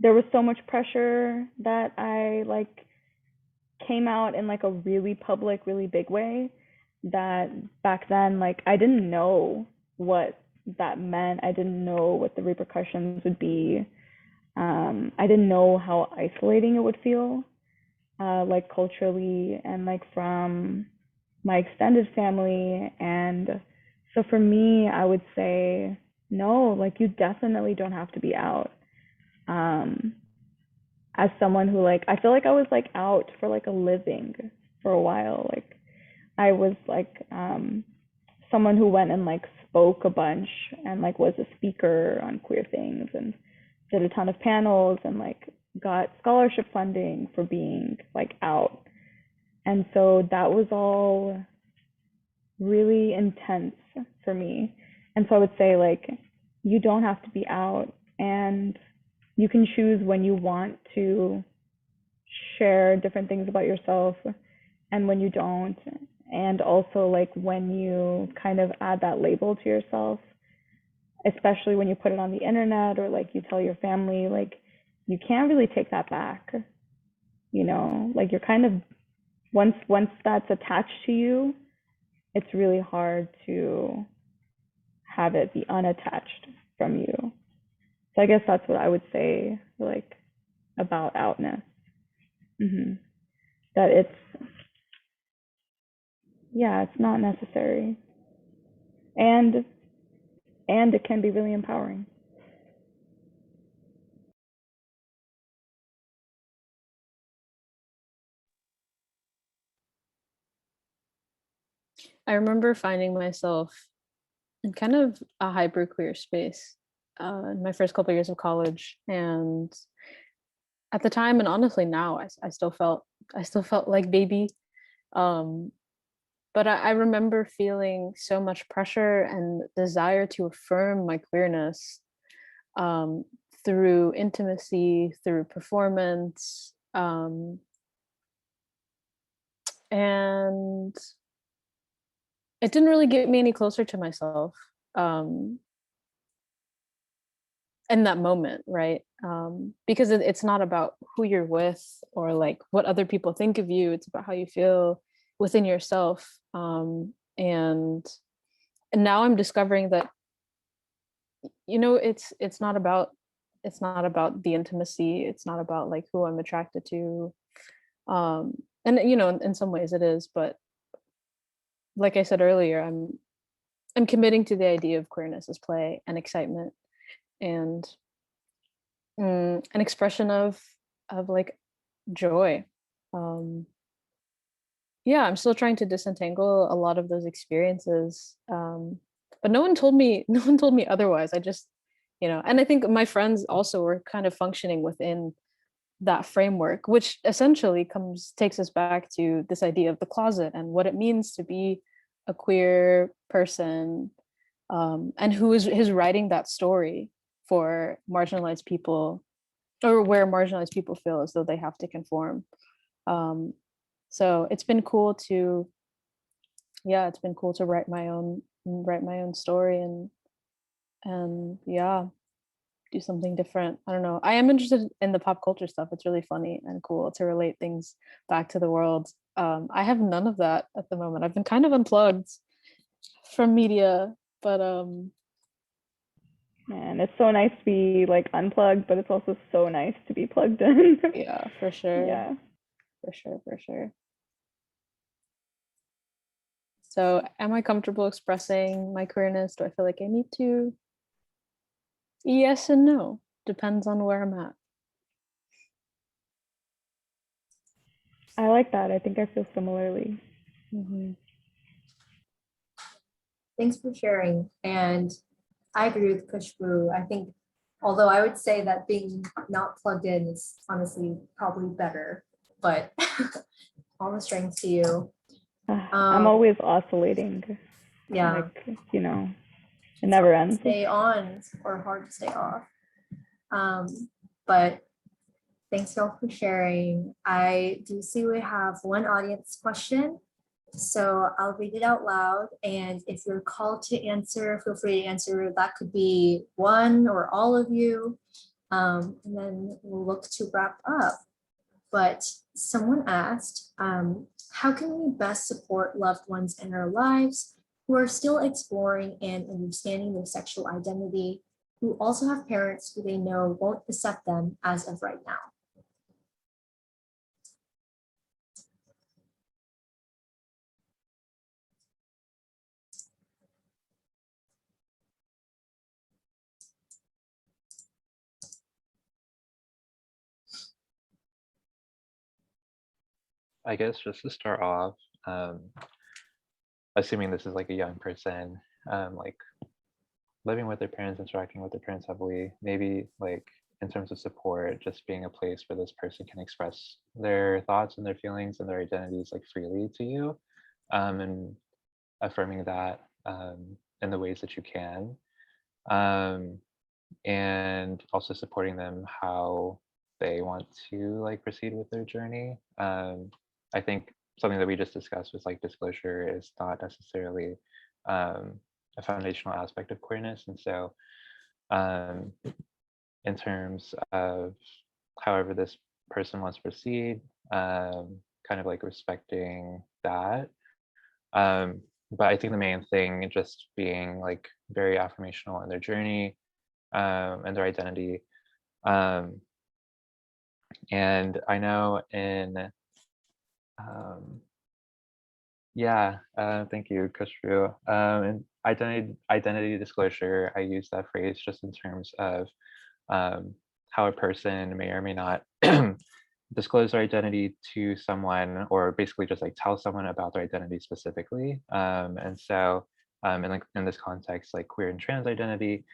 there was so much pressure that I like came out in like a really public, really big way, that back then like I didn't know what that meant. I didn't know what the repercussions would be. I didn't know how isolating it would feel, like culturally and like from my extended family. And so for me, I would say no, like you definitely don't have to be out. Um, as someone who like, I feel like I was like out for like a living for a while. Like I was like someone who went and like spoke a bunch and like was a speaker on queer things and did a ton of panels and like got scholarship funding for being like out. And so that was all really intense for me. And so I would say like you don't have to be out, and you can choose when you want to share different things about yourself and when you don't. And also like when you kind of add that label to yourself, especially when you put it on the internet or like you tell your family, like you can't really take that back, you know, like you're kind of, once that's attached to you, it's really hard to have it be unattached from you. So I guess that's what I would say like about outness. That it's not necessary, and it can be really empowering. I remember finding myself in kind of a hyper queer space in my first couple of years of college, and at the time, and honestly now, I still felt like baby. Um, but I remember feeling so much pressure and desire to affirm my queerness um, through intimacy, through performance, and it didn't really get me any closer to myself um, in that moment, right? Because it's not about who you're with or like what other people think of you. It's about how you feel within yourself. And now I'm discovering that, you know, it's not about the intimacy. It's not about like who I'm attracted to. And you know, in some ways it is, but like I said earlier, I'm committing to the idea of queerness as play and excitement and an expression of like joy. Um, yeah, I'm still trying to disentangle a lot of those experiences. But no one told me no one told me otherwise. I just, you know, and I think my friends also were kind of functioning within that framework, which essentially takes us back to this idea of the closet and what it means to be a queer person, and who's writing that story for marginalized people, or where marginalized people feel as though they have to conform. Um, so it's been cool to write my own story and yeah, do something different. I don't know. I am interested in the pop culture stuff. It's really funny and cool to relate things back to the world. I have none of that at the moment. I've been kind of unplugged from media, but Man, it's so nice to be like unplugged, but it's also so nice to be plugged in. yeah, for sure. Yeah. For sure. So am I comfortable expressing my queerness? Do I feel like I need to? Yes and no. Depends on where I'm at. I like that. I think I feel similarly. Thanks for sharing. And I agree with Kushbu. I think, although I would say that being not plugged in is honestly probably better, but all the strength to you. I'm always oscillating. Yeah. Like, you know. It never ends. Stay on or hard to stay off. But thanks y'all for sharing. I do see we have one audience question. So I'll read it out loud. And if you're called to answer, feel free to answer. That could be one or all of you. And then we'll look to wrap up. But someone asked, how can we best support loved ones in our lives who are still exploring and understanding their sexual identity, who also have parents who they know won't accept them as of right now? I guess just to start off, assuming this is like a young person, like living with their parents, interacting with their parents heavily, maybe like in terms of support, just being a place where this person can express their thoughts and their feelings and their identities like freely to you, and affirming that in the ways that you can, and also supporting them how they want to like proceed with their journey. I think something that we just discussed was like disclosure is not necessarily a foundational aspect of queerness, and so in terms of however this person wants to proceed, kind of like respecting that. But I think the main thing just being like very affirmational in their journey and their identity. And I know in thank you, Kushru. And identity disclosure, I use that phrase just in terms of how a person may or may not disclose their identity to someone, or basically just like tell someone about their identity specifically. And so in this context, like queer and trans identity,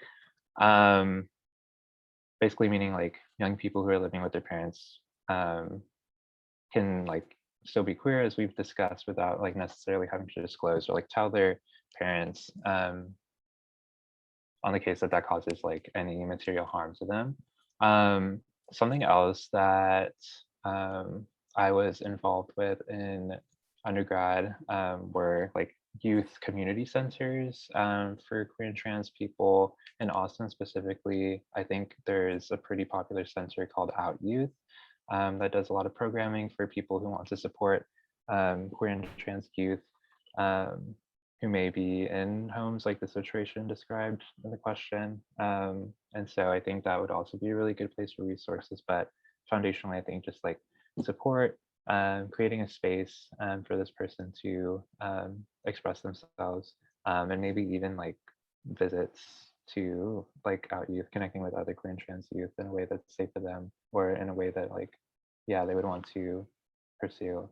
basically meaning like young people who are living with their parents can like still be queer, as we've discussed, without like necessarily having to disclose or like tell their parents on the case that that causes like any material harm to them. Something else that I was involved with in undergrad were like youth community centers for queer and trans people in Austin specifically. I think there's a pretty popular center called Out Youth that does a lot of programming for people who want to support queer and trans youth who may be in homes like the situation described in the question. And so I think that would also be a really good place for resources, but foundationally, I think just like support, creating a space for this person to express themselves, and maybe even like visits to like Out Youth, connecting with other queer and trans youth in a way that's safe for them, or in a way that like, yeah, they would want to pursue.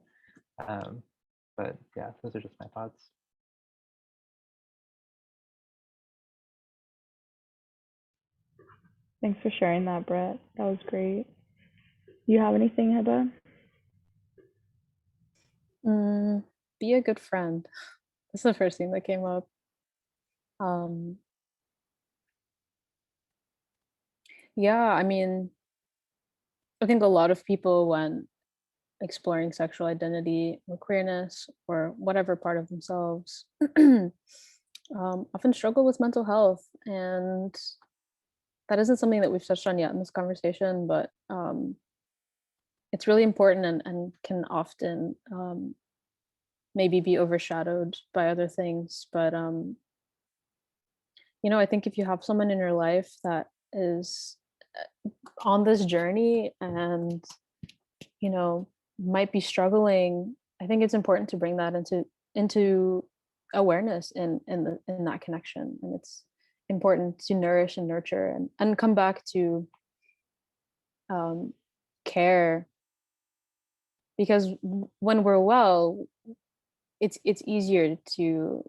But yeah, those are just my thoughts. Thanks for sharing that, Brett. That was great. You have anything, Hiba? Be a good friend. That's the first thing that came up. Yeah, I mean, I think a lot of people, when exploring sexual identity or queerness or whatever part of themselves, often struggle with mental health. And that isn't something that we've touched on yet in this conversation, but it's really important and can often maybe be overshadowed by other things. But, you know, I think if you have someone in your life that is on this journey and, you know, might be struggling, I think it's important to bring that into awareness in that connection. And it's important to nourish and nurture and come back to care, because when we're well, it's easier to,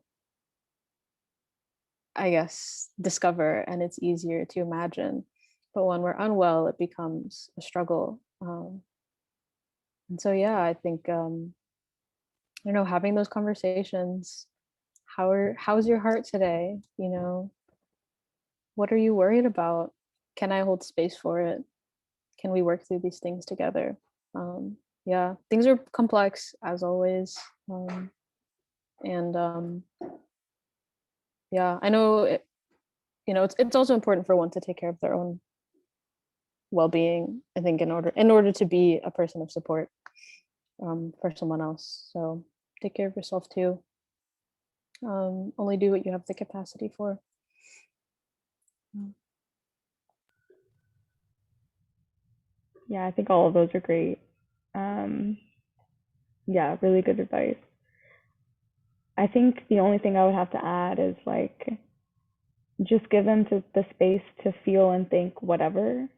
I guess, discover, and it's easier to imagine. But when we're unwell, it becomes a struggle. And so, yeah, I think, you know, having those conversations, how's your heart today? You know, what are you worried about? Can I hold space for it? Can we work through these things together? Yeah, things are complex as always. And yeah, I know it's also important for one to take care of their own well-being, I think, in order to be a person of support for someone else. So take care of yourself too. Only do what you have the capacity for. Yeah, I think all of those are great. Yeah, really good advice. I think the only thing I would have to add is like just give them the space to feel and think whatever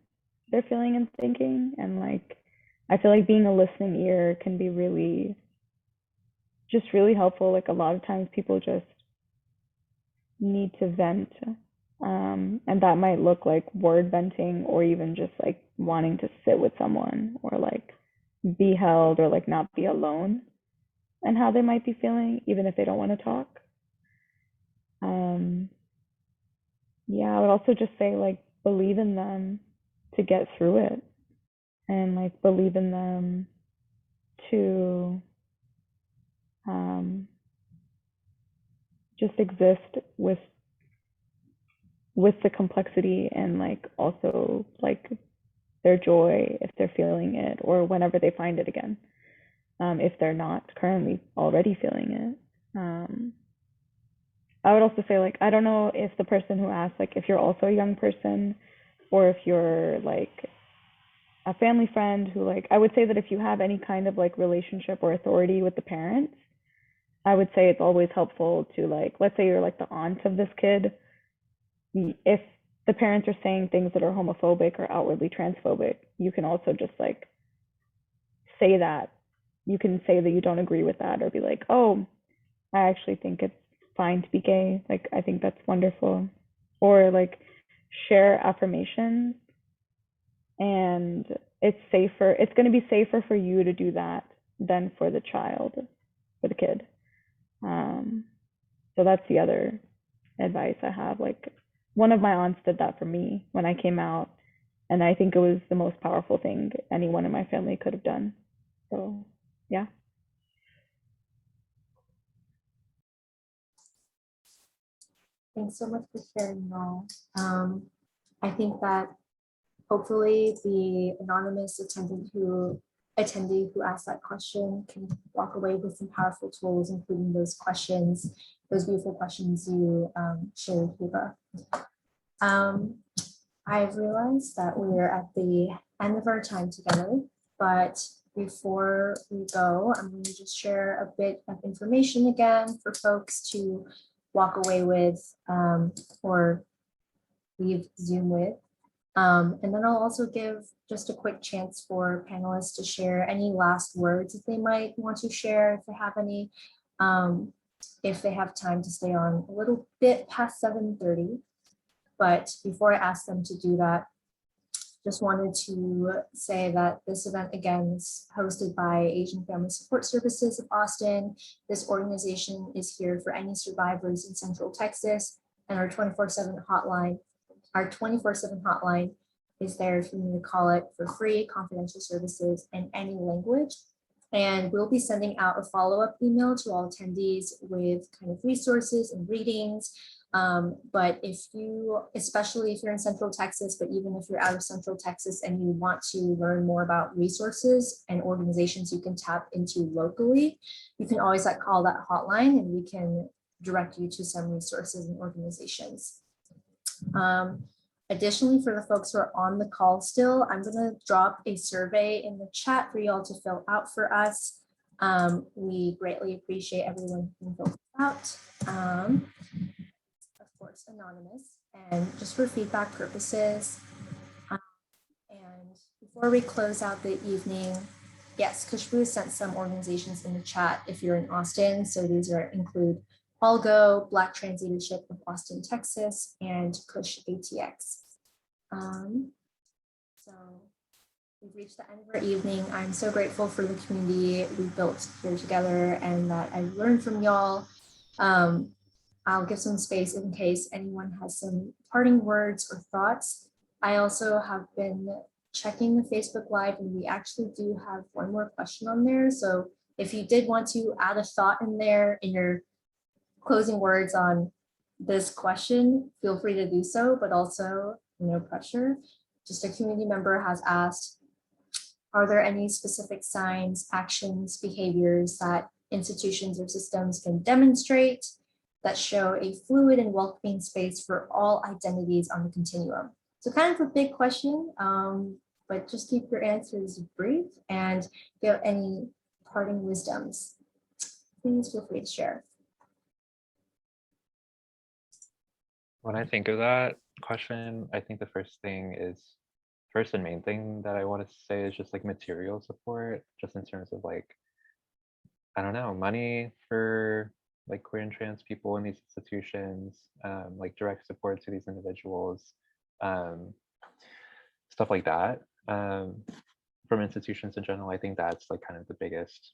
they're feeling and thinking. And like I feel like being a listening ear can be really helpful. Like a lot of times people just need to vent. And that might look like word venting or even just like wanting to sit with someone or like be held or like not be alone and how they might be feeling, even if they don't want to talk. Yeah, I would also just say like believe in them to get through it and like believe in them to just exist with the complexity and like also like their joy if they're feeling it or whenever they find it again, if they're not currently already feeling it. I would also say like I don't know if the person who asked like if you're also a young person or if you're like a family friend who like I would say that if you have any kind of like relationship or authority with the parents, I would say it's always helpful to like let's say you're like the aunt of this kid, if the parents are saying things that are homophobic or outwardly transphobic, you can also just like say that. You can say that you don't agree with that or be like, oh, I actually think it's fine to be gay. Like, I think that's wonderful. Or like share affirmations. And it's going to be safer for you to do that than for the child, for the kid. So that's the other advice I have. Like, one of my aunts did that for me when I came out. And I think it was the most powerful thing anyone in my family could have done. So, yeah. Thanks so much for sharing, y'all. I think that hopefully the anonymous attendee who asked that question can walk away with some powerful tools, including those questions, those beautiful questions you shared, Hiba. I've realized that we're at the end of our time together, but before we go, I'm going to just share a bit of information again for folks to walk away with or leave Zoom with. And then I'll also give just a quick chance for panelists to share any last words that they might want to share, if they have any, if they have time to stay on a little bit past 7:30. But before I ask them to do that, just wanted to say that this event again is hosted by Asian Family Support Services of Austin. This organization is here for any survivors in Central Texas, and our 24/7 hotline. Our 24/7 hotline is there if you need to call it for free confidential services in any language. And we'll be sending out a follow-up email to all attendees with kind of resources and readings. But especially if you're in Central Texas, but even if you're out of Central Texas and you want to learn more about resources and organizations you can tap into locally, you can always call that hotline and we can direct you to some resources and organizations. Additionally, for the folks who are on the call still, I'm going to drop a survey in the chat for y'all to fill out for us. We greatly appreciate everyone who filled out. Of course, anonymous, and just for feedback purposes. And before we close out the evening, yes, Kushbu sent some organizations in the chat if you're in Austin. So these include Algo, Black Trans Leadership of Austin, Texas, and Kush ATX. So we've reached the end of our evening. I'm so grateful for the community we built here together and that I learned from y'all. I'll give some space in case anyone has some parting words or thoughts. I also have been checking the Facebook Live, and we actually do have one more question on there. So if you did want to add a thought in there in your closing words on this question, feel free to do so, but also no pressure. Just a community member has asked, are there any specific signs, actions, behaviors that institutions or systems can demonstrate that show a fluid and welcoming space for all identities on the continuum? So kind of a big question, but just keep your answers brief, and if you have any parting wisdoms, please feel free to share. When I think of that question, I think the first and main thing that I want to say is just like material support, just in terms of like, I don't know, money for like queer and trans people in these institutions, like direct support to these individuals, stuff like that. From institutions in general, I think that's like kind of the biggest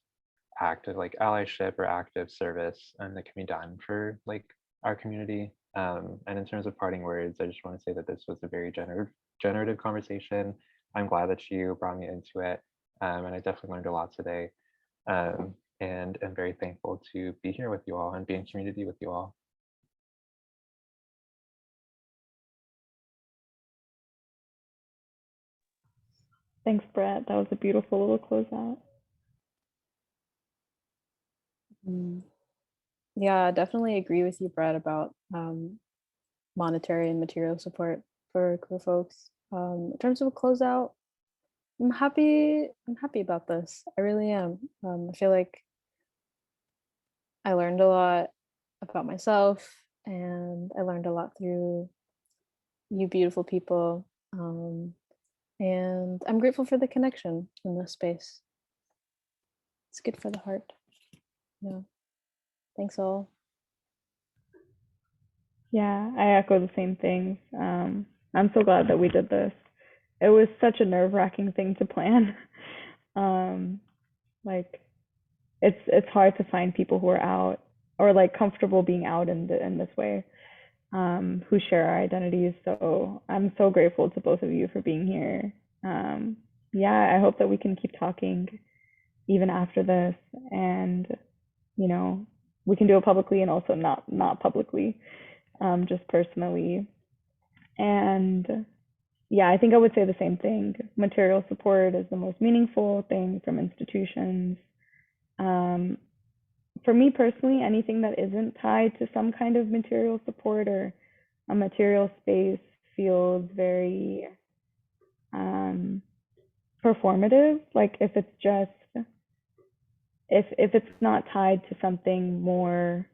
act of like allyship or active service and that can be done for like our community. And in terms of parting words, I just want to say that this was a very generative conversation. I'm glad that you brought me into it, and I definitely learned a lot today. And I'm very thankful to be here with you all and be in community with you all. Thanks, Brett. That was a beautiful little closeout. Yeah, definitely agree with you, Brett, about monetary and material support for queer folks. In terms of a closeout, I'm happy about this. I really am. I feel like I learned a lot about myself, and I learned a lot through you beautiful people. And I'm grateful for the connection in this space. It's good for the heart. Yeah. Thanks all. Yeah, I echo the same things. I'm so glad that we did this. It was such a nerve-wracking thing to plan. Like it's hard to find people who are out or like comfortable being out in this way, who share our identities. So I'm so grateful to both of you for being here. Yeah, I hope that we can keep talking even after this, and you know, we can do it publicly and also not publicly, just personally. And yeah, I think I would say the same thing. Material support is the most meaningful thing from institutions. For me personally, anything that isn't tied to some kind of material support or a material space feels very performative. Like if it's just if it's not tied to something more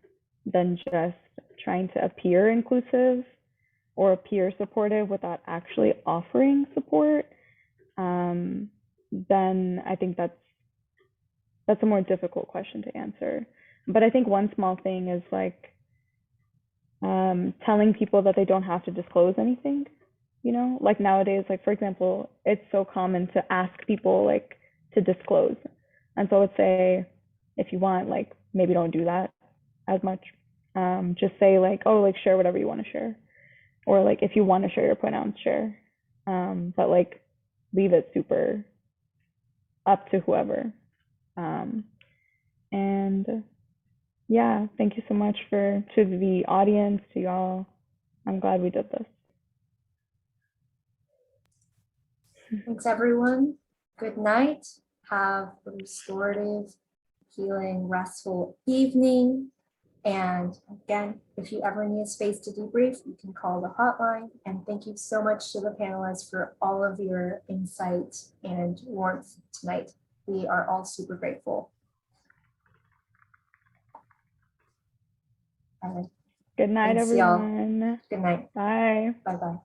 than just trying to appear inclusive or appear supportive without actually offering support, then I think that's a more difficult question to answer. But I think one small thing is like telling people that they don't have to disclose anything. You know, like nowadays, like for example, it's so common to ask people like to disclose, and so I would say if you want, like maybe don't do that as much. Just say like, oh, like share whatever you want to share, or like if you want to share your pronouns, share. But like leave it super up to whoever. And yeah, thank you so much to the audience, to y'all. I'm glad we did this. Thanks, everyone. Good night. Have a restorative, healing, restful evening. And again, if you ever need a space to debrief, you can call the hotline. And thank you so much to the panelists for all of your insight and warmth tonight. We are all super grateful. Good night, Thanks, everyone. Good night. Bye. Bye-bye.